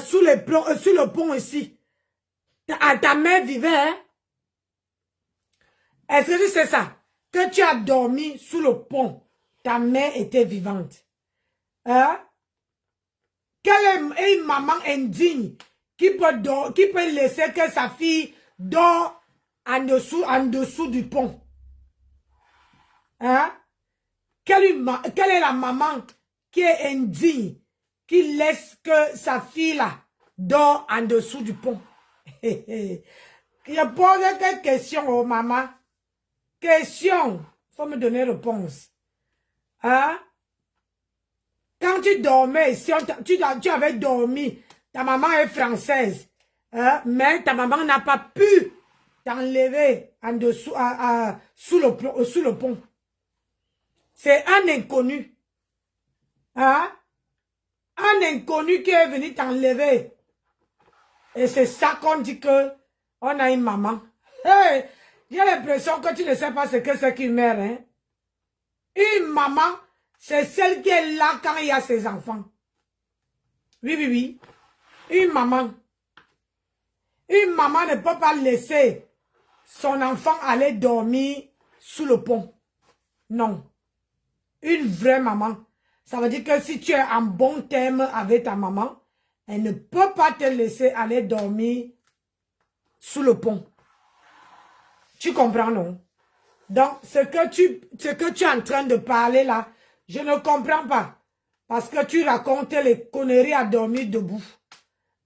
sur le pont ici. Ta mère vivait, hein? Est-ce que tu sais ça? que tu as dormi sous le pont, ta mère était vivante. Hein? Quelle est une maman indigne qui peut laisser que sa fille dort en dessous du pont? Hein? Quelle est la maman qui est indigne, qui laisse que sa fille là dort en dessous du pont? Je pose quelques questions aux mamans. Question. Il faut me donner réponse. Hein? Quand tu dormais, si tu avais dormi, ta maman est française, hein? Mais ta maman n'a pas pu t'enlever en dessous, sous le pont. C'est un inconnu. Hein? Un inconnu qui est venu t'enlever. Et c'est ça qu'on dit que on a une maman. Hey, j'ai l'impression que tu ne sais pas ce que c'est qu'une mère. Hein? Une maman, c'est celle qui est là quand il y a ses enfants. Oui, oui, oui. Une maman. Une maman ne peut pas laisser son enfant aller dormir sous le pont. Non. Une vraie maman. Ça veut dire que si tu es en bon terme avec ta maman, elle ne peut pas te laisser aller dormir sous le pont. Tu comprends, non? Donc, ce que tu es en train de parler là, je ne comprends pas. Parce que tu racontes les conneries à dormir debout.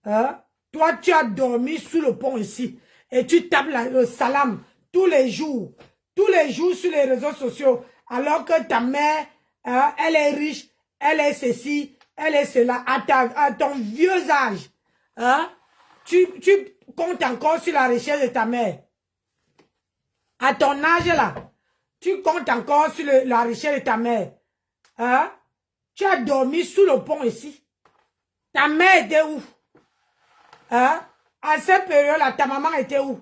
Hein? Toi, tu as dormi sous le pont ici. Et tu tapes le salam tous les jours. Tous les jours sur les réseaux sociaux. Alors que ta mère, hein, elle est riche, elle est ceci, elle est cela. À ton vieux âge, hein, tu comptes encore sur la richesse de ta mère. À ton âge là, tu comptes encore sur la richesse de ta mère. Hein? Tu as dormi sous le pont ici. Ta mère était où? Hein? À cette période-là, ta maman était où?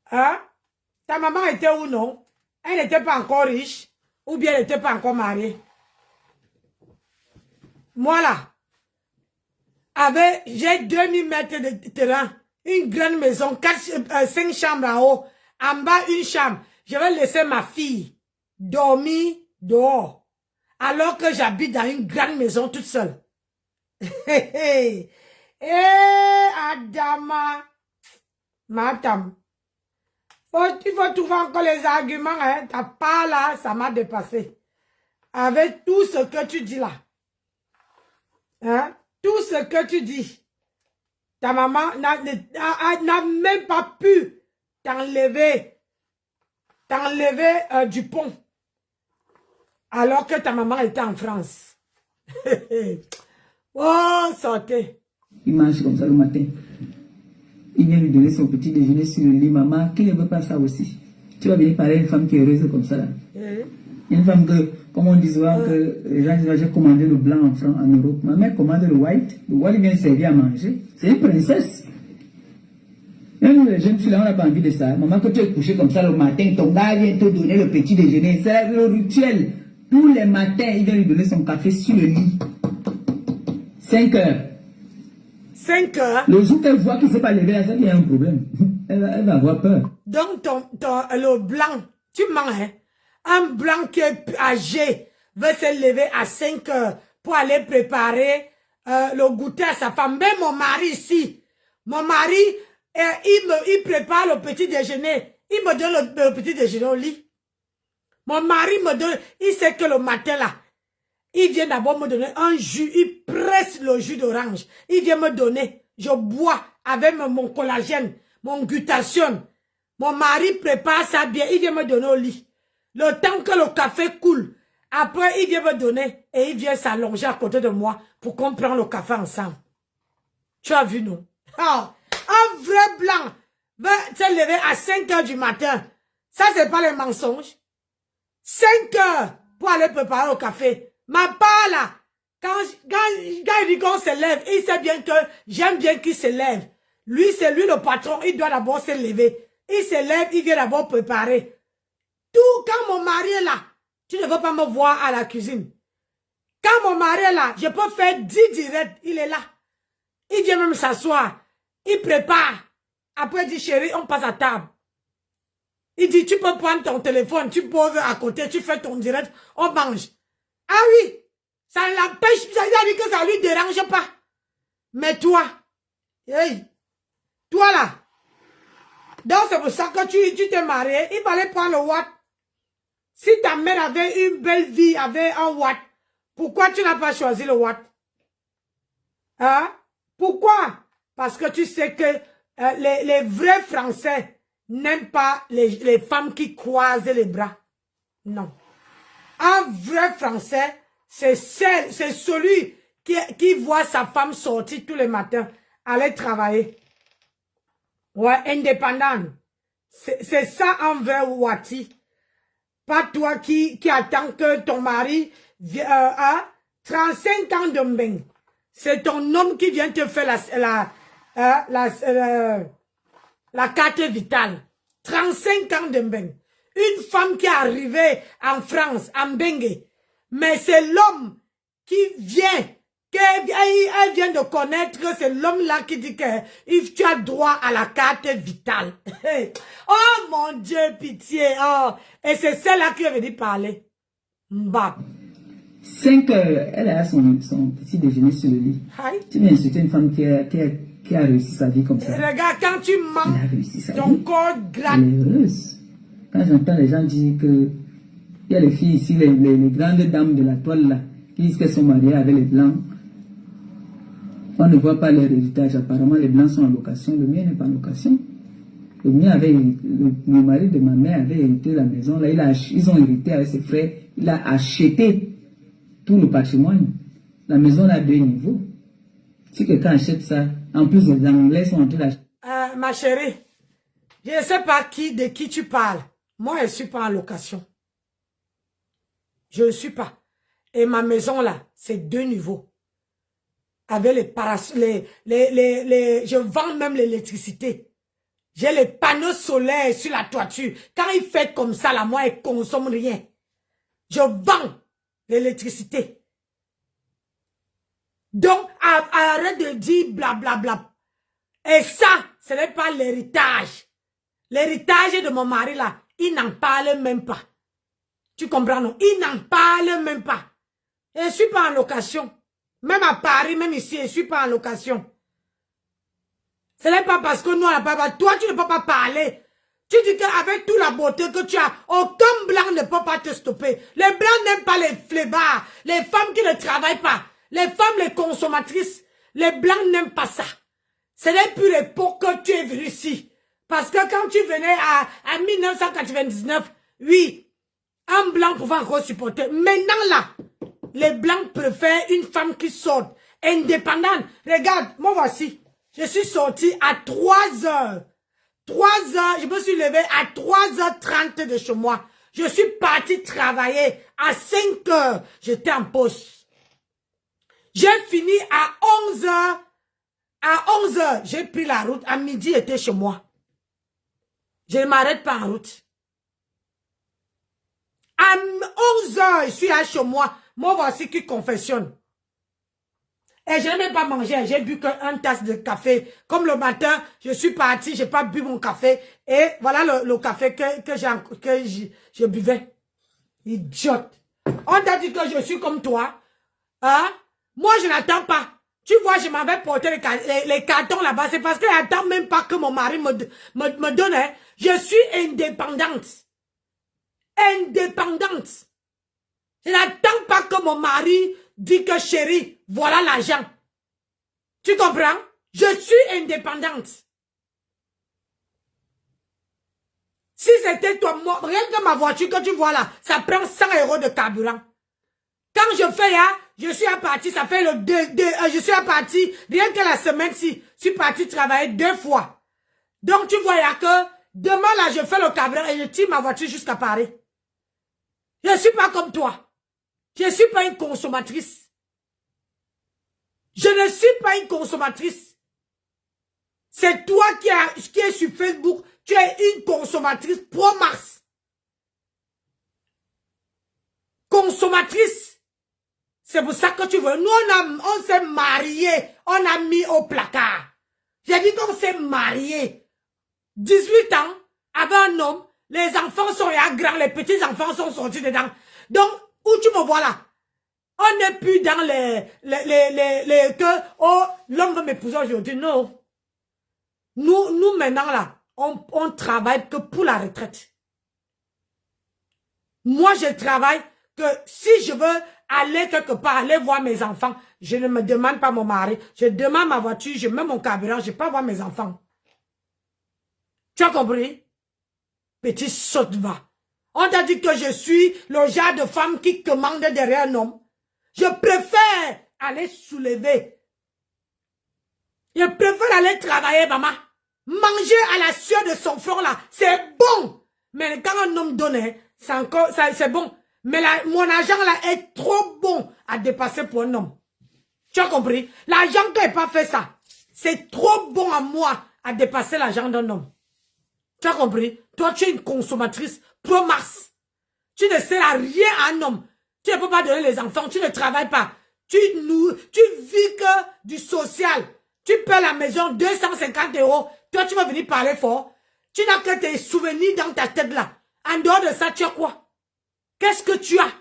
Hein? Ta maman était où, non? Elle n'était pas encore riche. Ou bien elle n'était pas encore mariée. Moi là, j'ai 2000 mètres de terrain. Une grande maison, 5 chambres en haut. En bas, une chambre. Je vais laisser ma fille dormir dehors. Alors que j'habite dans une grande maison toute seule. Hé, Adama. Madame. Il faut trouver encore les arguments. Hein. Ta part là, ça m'a dépassé. Avec tout ce que tu dis là. Hein? Tout ce que tu dis. Ta maman n'a même pas pu t'enlever du pont. Alors que ta maman était en France. Oh, sortez. Il mange comme ça le matin. Il vient lui donner son petit déjeuner sur le lit. Maman, qui ne veut pas ça aussi? Tu vas venir parler à une femme qui est heureuse comme ça là. Une femme que, comme on dit souvent, que les gens disent, j'ai commandé le blanc en France, en Europe. Ma mère commande le white. Le white vient servir à manger. C'est une princesse. Même les jeunes filles là, on n'a pas envie de ça. Maman, que tu es couché comme ça le matin, ton gars vient te donner le petit déjeuner. C'est le rituel. Tous les matins, il vient lui donner son café sur le lit. 5 heures. 5 heures? Le jour qu'elle voit qu'il ne s'est pas levé, là, ça, il y a un problème. Elle va avoir peur. Donc, le blanc, tu mens, hein? Un blanc qui est âgé veut se lever à 5 heures pour aller préparer le goûter à sa femme. Même mon mari ici, mon mari, il prépare le petit déjeuner. Il me donne le petit déjeuner au lit. Mon mari me donne, il sait que le matin là, il vient d'abord me donner un jus, il presse le jus d'orange. Il vient me donner, je bois avec mon collagène, mon glutathione. Mon mari prépare ça bien, il vient me donner au lit. Le temps que le café coule, après il vient me donner et il vient s'allonger à côté de moi pour qu'on prenne le café ensemble. Tu as vu, non? Oh, un vrai blanc va se lever à 5 heures du matin. Ça, c'est pas les mensonges. 5 heures pour aller préparer le café. Ma part là, quand il dit qu'on se lève, il sait bien que j'aime bien qu'il se lève. Lui, c'est lui le patron, il doit d'abord se lever. Il se lève, il vient d'abord préparer. Tout, quand mon mari est là, tu ne veux pas me voir à la cuisine. Quand mon mari est là, je peux faire 10 directs, il est là. Il vient même s'asseoir. Il prépare. Après, il dit, chérie, on passe à table. Il dit, tu peux prendre ton téléphone, tu poses à côté, tu fais ton direct, on mange. Ah oui, ça l'empêche, ça veut dire que ça lui dérange pas. Mais toi, hey, toi là, donc c'est pour ça que tu t'es marié, il fallait prendre le Watt. Si ta mère avait une belle vie, avait un Watt, pourquoi tu n'as pas choisi le Watt? Hein? Pourquoi? Parce que tu sais que les vrais Français n'aiment pas les femmes qui croisent les bras. Non. Un vrai Français, c'est celui qui voit sa femme sortir tous les matins, aller travailler. Ouais, indépendant. C'est ça un vrai Wati. Pas toi qui attends que ton mari a 35 ans de mbeng. C'est ton homme qui vient te faire la carte vitale. 35 ans de mbeng. Une femme qui est arrivée en France, en Bengue. Mais c'est l'homme qui vient, elle vient de connaître que c'est l'homme-là qui dit que tu as droit à la carte vitale. Oh mon Dieu, pitié. Oh. Et c'est celle-là qui est venue parler. Mbap. 5 heures, elle a son petit déjeuner sur le lit. Hi. Tu viens insulter une femme qui a réussi sa vie comme ça. Regarde, quand tu manques, ton corps gratte. Elle est heureuse. Quand j'entends les gens dire que il y a les filles ici, les grandes dames de la toile là, qui disent qu'elles sont mariées avec les blancs, on ne voit pas leur héritage. Apparemment, les blancs sont en location. Le mien n'est pas en location. Le mien le mari de ma mère avait hérité la maison. Là, ils ont hérité avec ses frères. Il a acheté tout le patrimoine. La maison a 2 niveaux. Si quelqu'un achète ça, en plus les Anglais sont en train d'acheter. Ma chérie, je ne sais pas de qui tu parles. Moi, je ne suis pas en location. Je ne suis pas. Et ma maison là, c'est 2 niveaux. Avec je vends même l'électricité. J'ai les panneaux solaires sur la toiture. Quand il fait comme ça, là, moi, il ne consomme rien. Je vends l'électricité. Donc, arrête de dire blablabla. Et ça, ce n'est pas l'héritage. L'héritage de mon mari, là, il n'en parle même pas. Tu comprends, non? Il n'en parle même pas. Et je ne suis pas en location. Même à Paris, même ici, je ne suis pas en location. Ce n'est pas parce que nous, on n'a pas... Toi, tu ne peux pas parler. Tu dis qu'avec toute la beauté que tu as, aucun blanc ne peut pas te stopper. Les blancs n'aiment pas les flébards, les femmes qui ne travaillent pas, les femmes, les consommatrices. Les blancs n'aiment pas ça. Ce n'est plus l'époque que tu es venu ici. Parce que quand tu venais à 1999, oui, un blanc pouvait encore supporter. Maintenant là, les blancs préfèrent une femme qui sort, indépendante. Regarde, moi voici. Je suis sortie à 3 heures. 3 heures, je me suis levée à 3h30 de chez moi. Je suis partie travailler à 5 heures. J'étais en pause. J'ai fini à 11 heures. À 11 heures, j'ai pris la route. À midi, j'étais chez moi. Je ne m'arrête pas en route. À 11 heures, je suis à chez moi. Moi, voici qui confessionne. Et je n'ai même pas mangé. J'ai bu qu'une tasse de café. Comme le matin, je suis partie, je n'ai pas bu mon café. Et voilà le café que je buvais. Idiote. On t'a dit que je suis comme toi. Hein? Moi, je n'attends pas. Tu vois, je m'avais porté les cartons là-bas. C'est parce que je n'attends même pas que mon mari me donne. Hein. Je suis indépendante. Indépendante. Je n'attends pas que mon mari dise que chérie, voilà l'argent. Tu comprends? Je suis indépendante. Si c'était toi, moi, rien que ma voiture que tu vois là, ça prend 100 € de carburant. Quand je fais là, je suis à partir, ça fait je suis à partir, rien que la semaine-ci, je suis parti travailler 2 fois. Donc tu vois là que demain là, je fais le carburant et je tire ma voiture jusqu'à Paris. Je ne suis pas comme toi. Je ne suis pas une consommatrice. Je ne suis pas une consommatrice. C'est toi qui es sur Facebook. Tu es une consommatrice pro-Mars. Consommatrice. C'est pour ça que tu veux. Nous, on s'est mariés. On a mis au placard. J'ai dit qu'on s'est mariés. 18 ans avec un homme. Les enfants sont grands, les petits enfants sont sortis dedans. Donc, où tu me vois là? On n'est plus dans que, oh, l'homme va m'épouser aujourd'hui. Non. Nous, maintenant là, on travaille que pour la retraite. Moi, je travaille que si je veux aller quelque part, aller voir mes enfants, je ne me demande pas mon mari. Je demande ma voiture, je mets mon carburant, je ne vais pas voir mes enfants. Tu as compris? Petit saute va. On t'a dit que je suis le genre de femme qui commande derrière un homme. Je préfère aller soulever. Je préfère aller travailler, maman. Manger à la sueur de son front là, c'est bon. Mais quand un homme donne, c'est encore, c'est bon. Mais mon argent là est trop bon à dépasser pour un homme. Tu as compris? L'argent qui n'a pas fait ça, c'est trop bon à moi à dépasser l'argent d'un homme. Tu as compris? Toi, tu es une consommatrice pro-max. Tu ne sers à rien à un homme. Tu ne peux pas donner les enfants, tu ne travailles pas. Tu vis que du social. Tu paies la maison 250 €. Toi, tu vas venir parler fort. Tu n'as que tes souvenirs dans ta tête là. En dehors de ça, tu as quoi? Qu'est-ce que tu as?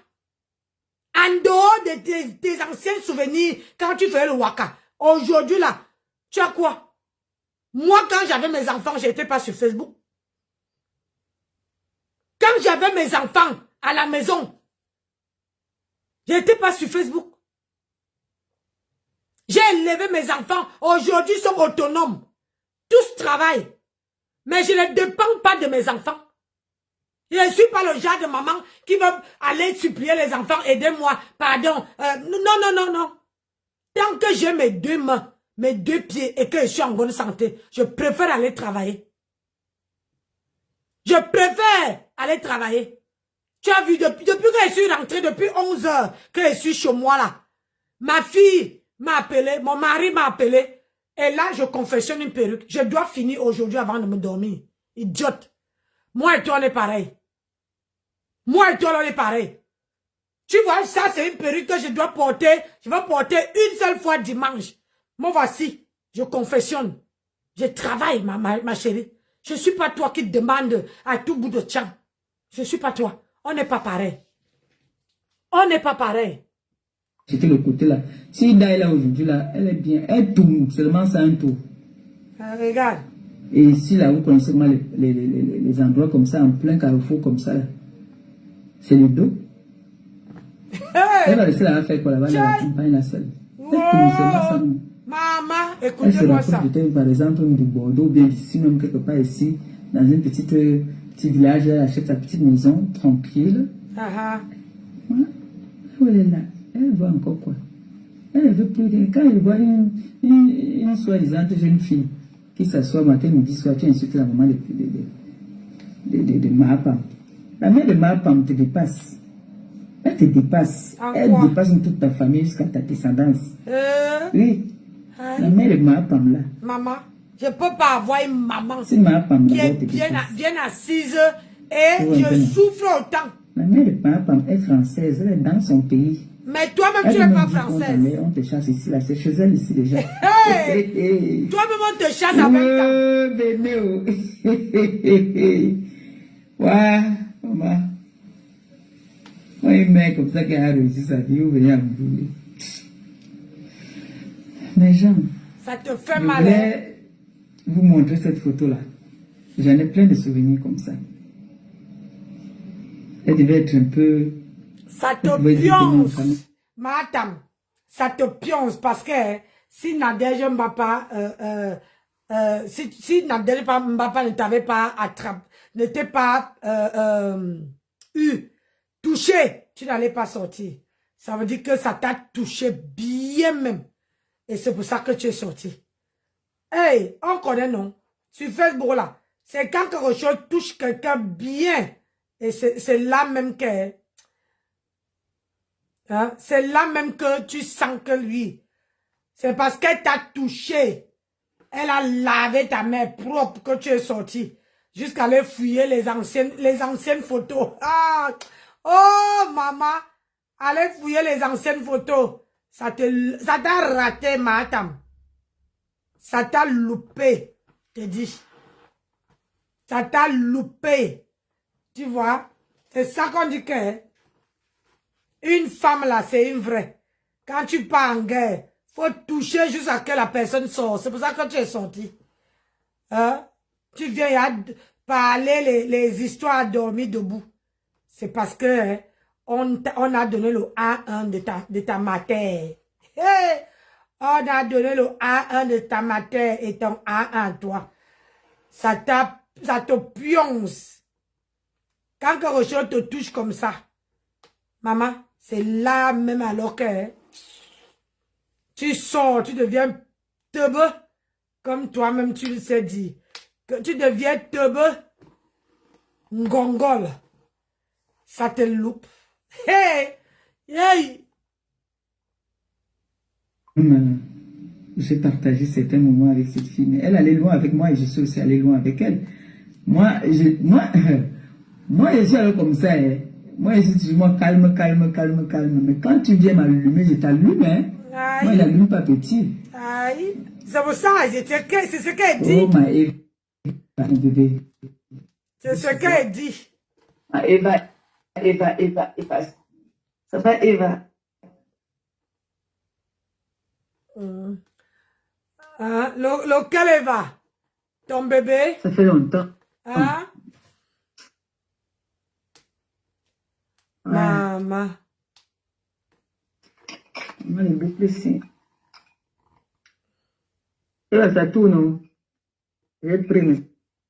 En dehors de tes anciens souvenirs, quand tu faisais le waka. Aujourd'hui là, tu as quoi? Moi, quand j'avais mes enfants, je n'étais pas sur Facebook. Quand j'avais mes enfants à la maison, je n'étais pas sur Facebook. J'ai élevé mes enfants. Aujourd'hui, ils sont autonomes. Tous travaillent. Mais je ne dépends pas de mes enfants. Je ne suis pas le genre de maman qui veut aller supplier les enfants, aidez-moi, pardon. Non. Tant que j'ai mes deux mains, mes deux pieds et que je suis en bonne santé, je préfère aller travailler. Je préfère aller travailler. Tu as vu, depuis que je suis rentrée, depuis 11 heures, que je suis chez moi là, ma fille m'a appelé, mon mari m'a appelé, et là, je confectionne une perruque. Je dois finir aujourd'hui avant de me dormir. Idiote. Moi et toi, on est pareil. Moi et toi, on est pareil. Tu vois, ça, c'est une perruque que je dois porter. Je vais porter une seule fois dimanche. Moi, voici, je confectionne. Je travaille, ma chérie. Je ne suis pas toi qui te demande à tout bout de champ. Je ne suis pas toi. On n'est pas pareil. On n'est pas pareil. C'était le côté là. Si Ida est là aujourd'hui, là, elle est bien. Elle tourne seulement ça un tour. Regarde. Et ici, là, vous connaissez comment les endroits comme ça, en plein carrefour comme ça, là. C'est le dos. Hey. Elle va laisser là, faire quoi là-bas, dans la campagne, la seule. Elle tourne seulement ça. Maman, Elle se écoutez-moi ça. rapproche peut-être, par exemple, de Bordeaux, ou bien d'ici, même quelque part ici, dans un petit village, elle achète sa petite maison, tranquille. Voilà. Elle est là. Elle voit encore quoi? Elle ne veut plus rien. Quand elle voit une soi-disant jeune fille qui s'assoit matin, midi, soir, tu insultes la maman de Mahapam. La mère de Mahapam te dépasse. Elle te dépasse. Elle dépasse toute ta famille jusqu'à ta descendance. Oui. La mère de Mahapam là. Maman, je ne peux pas avoir une maman si Mahapam, qui est bien assise et je souffre autant. La mère de Mahapam est française. Elle est dans son pays. Mais toi-même, tu n'es pas française. On te chasse ici, là. C'est chez elle ici déjà. Hey! Toi-même, on te chasse avec ta... Ouais, maman. Moi, une mère comme ça qui a réussi sa vie, vous venez à me bouler. Mais Jean, ça te fait mal. Je voulais vous montrer cette photo-là. J'en ai plein de souvenirs comme ça. Elle devait être un peu... Ça te pionce, madame. Ça te pionce parce que si Nadège Mbapa, si Nadège Mbapa ne t'avait pas attrapé, ne t'ait pas touché, tu n'allais pas sortir. Ça veut dire que ça t'a touché bien même. Et c'est pour ça que tu es sorti. Hey, on connaît non? Sur Facebook là, c'est quand quelque chose touche quelqu'un bien. Et c'est là même que... Hein? C'est là même que tu sens que lui, c'est parce qu'elle t'a touché. Elle a lavé ta main propre que tu es sorti. Jusqu'à aller fouiller les anciennes photos. Ah! Oh, maman! Allez fouiller les anciennes photos. Ça t'a raté, madame. Ça t'a loupé, je te dis. Ça t'a loupé. Tu vois? C'est ça qu'on dit que hein, une femme là, c'est une vraie. Quand tu pars en guerre, faut toucher jusqu'à ce que la personne sort. C'est pour ça que tu es sorti. Hein? Tu viens parler les histoires à dormir debout. C'est parce que hein, on a donné le A1 de ta matière. Hey! On a donné le A1 de ta matière et ton A1 toi. Ça te pionce. Quand quelque chose te touche comme ça, maman, c'est là même alors que hein, tu sors, tu deviens teubeux, comme toi-même tu le sais dire. Que tu deviens teubeux, ngongol. Ça te loupe. Hey! Hey! J'ai partagé certains moments avec cette fille, mais elle allait loin avec moi et je suis aussi allé loin avec elle. Moi, je suis allé comme ça. Hein. Moi, je suis toujours calme, calme, calme, calme. Mais quand tu viens m'allumer, je t'allume. Hein. Moi, il n'allume pas petit. Aïe. C'est pour ça, c'est ce qu'elle dit. Oh, ma Eva, mon bébé. C'est ce qu'elle dit. Ah, Eva. Ça va, Eva? Hein? Lequel Eva? Ton bébé? Ça fait longtemps. Hein? Ouais. Maman. Maman est beaucoup ici. Eva, ça tourne. Je vais te prendre.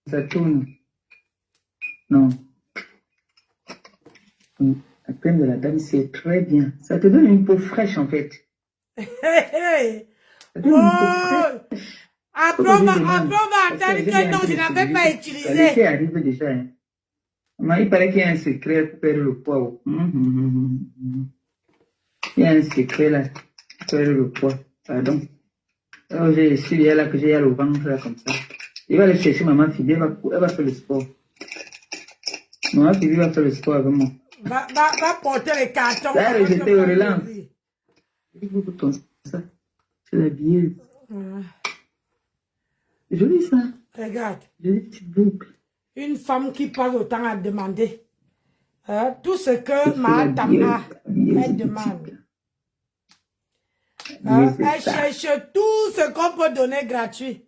Ça tourne. Non. La crème de la dame, c'est très bien. Ça te donne une peau fraîche, en fait. Hey! Ça te donne une peau fraîche. Après, on m'a entendu que non, je n'avais pas utilisé. Ça arrive déjà. Hein. Mais il paraît qu'il y a un secret pour perdre le poids. Il y a un secret là pour perdre le poids. Pardon. Alors, j'ai su hier là que j'ai le ventre là comme ça. Il va aller chercher maman Phoebe, elle va faire le sport. Maman Phoebe va faire le sport avec moi. Va porter les cartons. Là, j'étais au relance. Je dis beaucoup ton ça. C'est la billeuse. C'est joli ça. Regarde. Jolie petite boucle. Une femme qui passe autant à demander. Tout ce que ma tama elle demande. Elle cherche tout ce qu'on peut donner gratuit.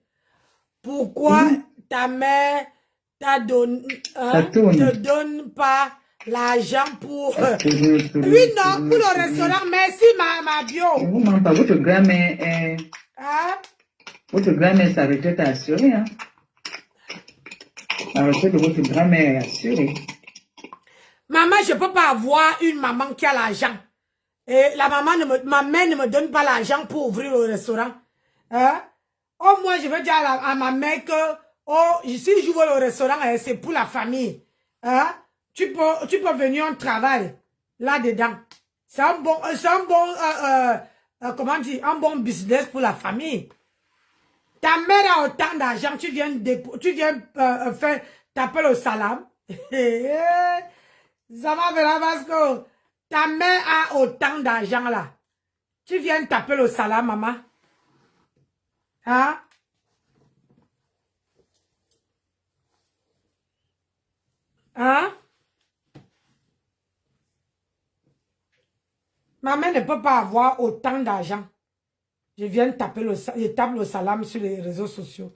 Pourquoi ta mère te donne pas l'argent pour... Oui, non, pour le restaurant. Merci, ma bio. Vous m'en parlez, votre grand-mère... Votre grand-mère, sa retraite est assurée. Hein? La retraite de votre grand-mère est assurée. Maman, je ne peux pas avoir une maman qui a l'argent. Et ma mère ne me donne pas l'argent pour ouvrir le restaurant. Hein? Au moins, je veux dire à ma mère que si j'ouvre le restaurant, c'est pour la famille. Hein? Tu peux venir en travail là-dedans. C'est un bon, comment dire, un bon business pour la famille. Ta mère a autant d'argent, tu viens faire taper le salam. Ça m'a fait parce que ta mère a autant d'argent là. Tu viens taper le salam, maman. Hein? Hein? Ma mère ne peut pas avoir autant d'argent. Je viens taper je tape le salam sur les réseaux sociaux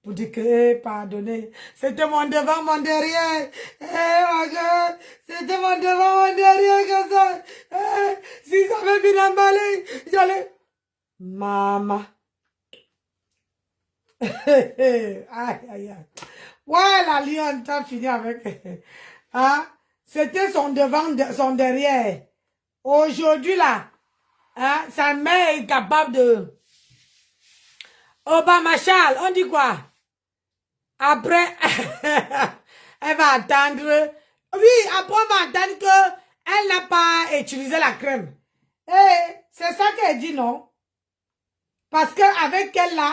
pour dire que, pardonnez, c'était mon devant, mon derrière. Ma gueule, c'était mon devant, mon derrière comme ça. Si ça avait bien emballé, j'allais... Maman. Aïe, aïe, aïe. Ouais, la lionne, t'as fini avec... Hein? C'était son devant, son derrière. Aujourd'hui, là, hein, sa mère est capable de... Obama Charles, on dit quoi? Après, elle va attendre... Oui, après, on va attendre qu'elle n'a pas utilisé la crème. Et c'est ça qu'elle dit, non? Parce qu'avec elle, là,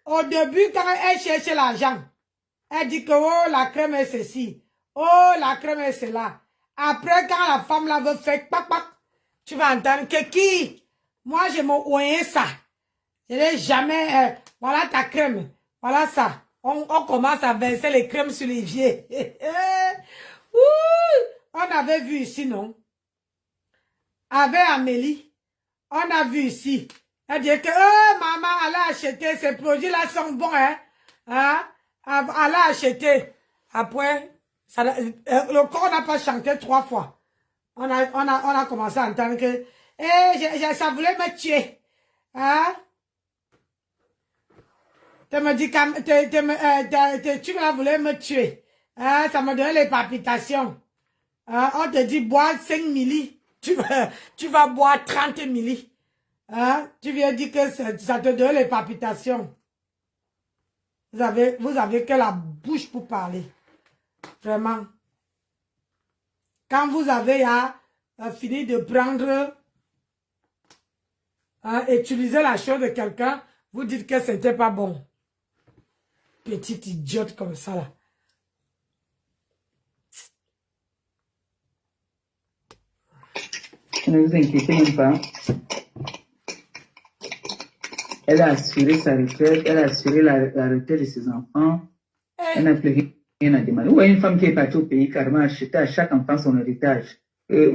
au début, quand elle cherchait l'argent, elle dit que, oh, la crème est ceci. Oh, la crème est cela. Après, quand la femme, là, veut faire pac, pac, tu vas entendre que qui? Moi, je m'en oué ça. Je n'ai jamais... voilà ta crème. Voilà ça. On commence à verser les crèmes sur les vieux. On avait vu ici, non? Avec Amélie, on a vu ici. Elle dit que, oh, maman, elle a acheté, ces produits-là sont bons, hein? Hein? Elle a acheté. Après, ça, le corps n'a pas chanté 3 fois. On a commencé à entendre que, ça voulait me tuer. Hein? Tu me dis que tu voulais me tuer. Hein? Ça me donnait les palpitations. Hein? On te dit bois 5 milli. Tu vas boire 30 milli. Hein? Tu viens dire que ça te donne les palpitations. Vous avez que la bouche pour parler. Vraiment. Quand vous avez fini de prendre, utiliser la chose de quelqu'un, vous dites que c'était pas bon. Petite idiote comme ça là. Ne vous inquiétez même pas. Elle a assuré sa retraite, elle a assuré la retraite de ses enfants. Elle n'a plus rien à demander. Ou une femme qui est partie au pays carrément acheter à chaque enfant son héritage. Je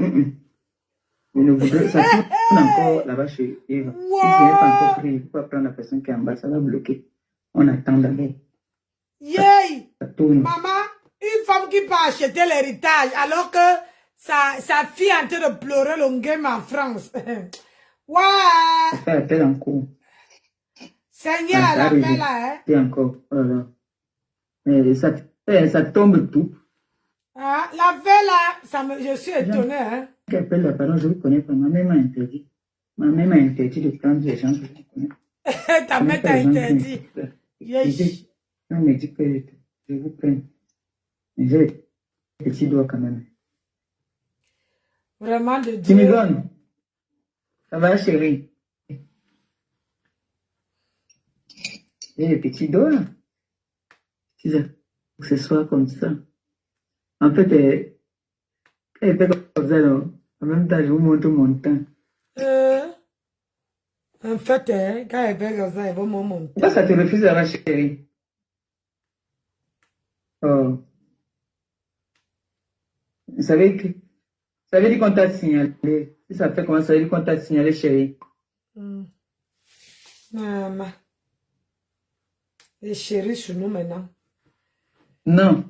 ne voudrais, ça tourne encore là-bas chez Eva. Wow. Si ce n'est pas encore pris, il faut pas prendre la personne qui est en bas, ça va bloquer. On attend d'abord. Yay! Maman, une femme qui peut acheter l'héritage alors que sa fille est en train de pleurer le game en France. Ouais! Fais appel en cours. Seigneur, la fait là, hein? C'est encore. Voilà. Ça tombe tout. Ah, la fait là, je suis étonnée, hein? Qui appelle la parole, je ne connais pas. Ma mère m'a interdit. Ma mère m'a interdit de prendre les gens que je connais. Ta mère t'a interdit. Yes. On me dit que je vous prenne. Mais j'ai les petits doigts quand même. Vraiment de Dieu. Tu me donnes. Ça va, chérie? J'ai les petits doigts. C'est ça. Que ce soit comme ça. En fait, quand elle fait comme ça, non? En même temps, je vous montre mon temps. En fait, quand elle fait comme ça, elle va me monter. Pourquoi ça te refuse là, ma chérie? Oh. Vous savez dire qu'on t'a signalé. Si ça fait comment ça veut dire qu'on t'a signalé, chérie? Maman. Les chéris sur nous maintenant. Non.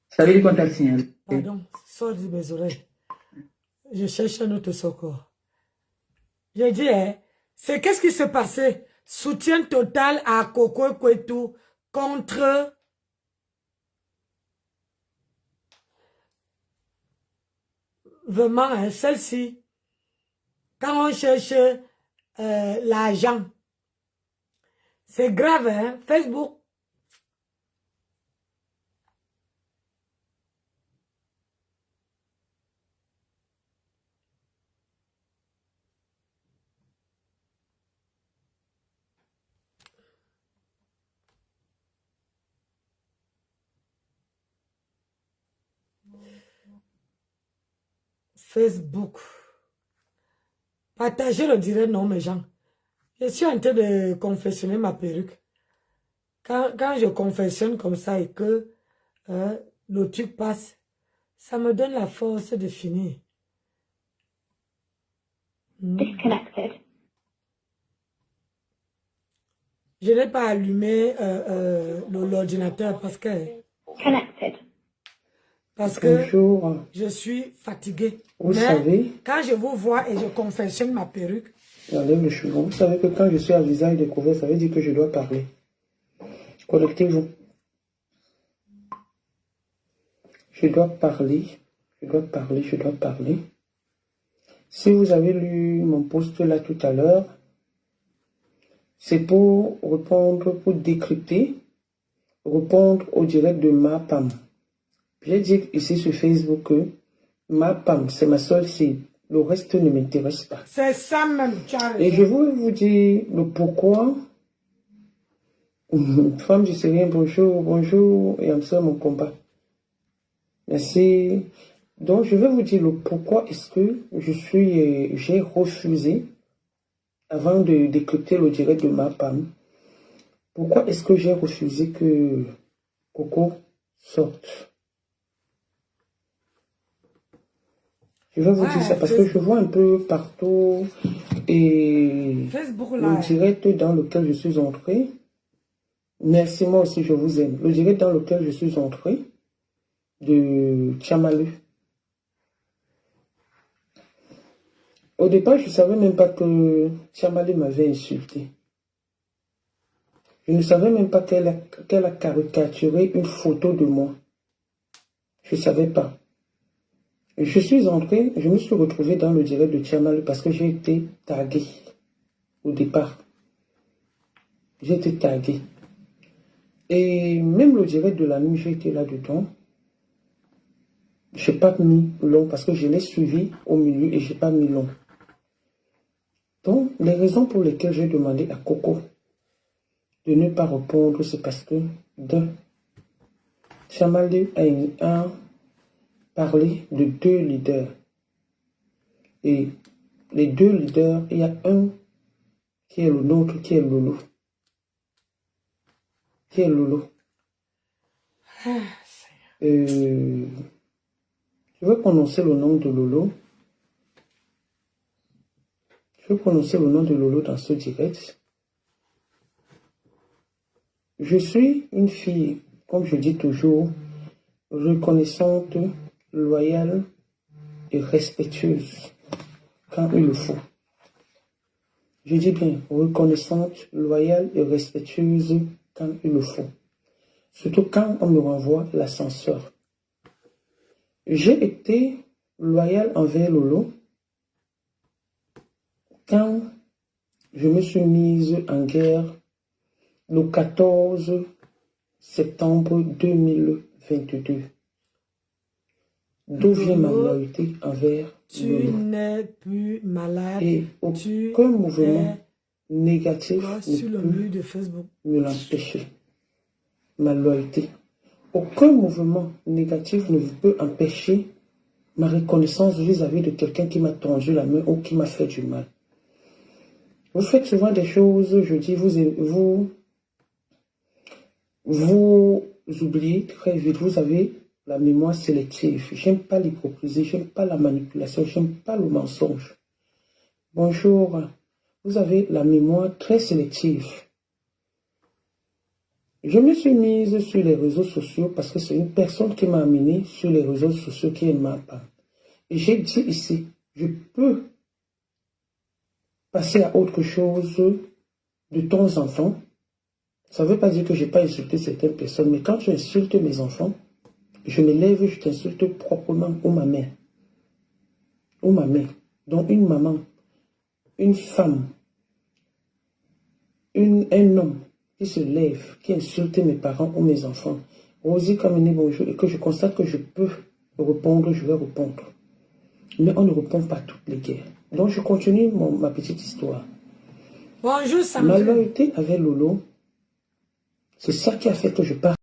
Ça veut dire qu'on t'a signalé. Pardon, sors de mes oreilles. Je cherche un autre secours. J'ai dit, c'est qu'est-ce qui s'est passé? Soutien total à Coco Kwetu contre vraiment celle-ci. Quand on cherche l'argent, c'est grave, hein? Facebook. Facebook. Partagez le direct, non, mes gens. Je suis en train de confectionner ma perruque. Quand je confectionne comme ça et que le truc passe, ça me donne la force de finir. Disconnected. Je n'ai pas allumé l'ordinateur parce que... Connected. Parce que Bonjour. je suis fatiguée. Vous savez, quand je vous vois et je confectionne ma perruque, j'enlève le cheveu. Vous savez que quand je suis à visage découvert, ça veut dire que je dois parler. Connectez-vous. Je dois parler. Je dois parler. Je dois parler. Si vous avez lu mon post là tout à l'heure, c'est pour répondre, pour décrypter, répondre au direct de ma PAM. J'ai dit ici sur Facebook que ma PAM, c'est ma seule cible. Le reste ne m'intéresse pas. c'est ça même, Charles. Et je veux vous dire le pourquoi. Femme, je sais rien, bonjour, bonjour, et en ça mon combat. Merci. Donc, je vais vous dire le pourquoi est-ce que j'ai refusé, avant de décrypter le direct de ma PAM, pourquoi est-ce que j'ai refusé que Coco sorte? Je vais vous dire ça parce que je vois un peu partout et Facebook le là. direct dans lequel je suis entré. Merci, moi aussi je vous aime. Le direct dans lequel je suis entré de Chamalu. Au départ, je ne savais même pas que Chamalu m'avait insulté. Je ne savais même pas qu'elle a caricaturé une photo de moi. Je ne savais pas. Je suis entré, je me suis retrouvé dans le direct de Chamalu parce que j'ai été tagué au départ. J'ai été tagué. Et même le direct de la nuit, j'ai été là-dedans. Je n'ai pas mis long parce que je l'ai suivi au milieu et je n'ai pas mis long. Donc, les raisons pour lesquelles j'ai demandé à Coco de ne pas répondre, c'est parce que, Chamalu a parlé de 2 leaders. Et les 2 leaders, il y a un qui est le nôtre, qui est Lolo. Qui est Lolo. Je vais prononcer le nom de Lolo. Je vais prononcer le nom de Lolo dans ce direct. Je suis une fille, comme je dis toujours, reconnaissante, loyale et respectueuse quand il le faut. Je dis bien reconnaissante, loyale et respectueuse quand il le faut. Surtout quand on me renvoie l'ascenseur. J'ai été loyale envers Lolo quand je me suis mise en guerre le 14 septembre 2022. D'où vient ma loyauté envers Tu Lolo. n'es plus malade. Et aucun mouvement négatif sur le ne mur peut de Facebook. me l'empêcher. Ma loyauté. Aucun mouvement négatif ne peut empêcher ma reconnaissance vis-à-vis de quelqu'un qui m'a tendu la main ou qui m'a fait du mal. Vous faites souvent des choses, je dis, vous oubliez très vite, vous avez la mémoire sélective. J'aime pas l'hypocrisie, j'aime pas la manipulation, j'aime pas le mensonge. Bonjour, vous avez la mémoire très sélective. Je me suis mise sur les réseaux sociaux parce que c'est une personne qui m'a amené sur les réseaux sociaux qui m'a pas. Et j'ai dit ici, je peux passer à autre chose de temps en temps. Ça ne veut pas dire que je n'ai pas insulté certaines personnes, mais quand tu insultes mes enfants, je me lève, je t'insulte proprement ou ma mère. Ou ma mère. Donc une maman, une femme, un homme qui se lève, qui insulte mes parents ou mes enfants. Rosie Kamene, bonjour, et que je constate que je peux répondre, je vais répondre. Mais on ne répond pas toutes les guerres. Donc je continue ma petite histoire. Bonjour, Ma Sandrine. loyauté avec Lolo, c'est ça qui a fait que je pars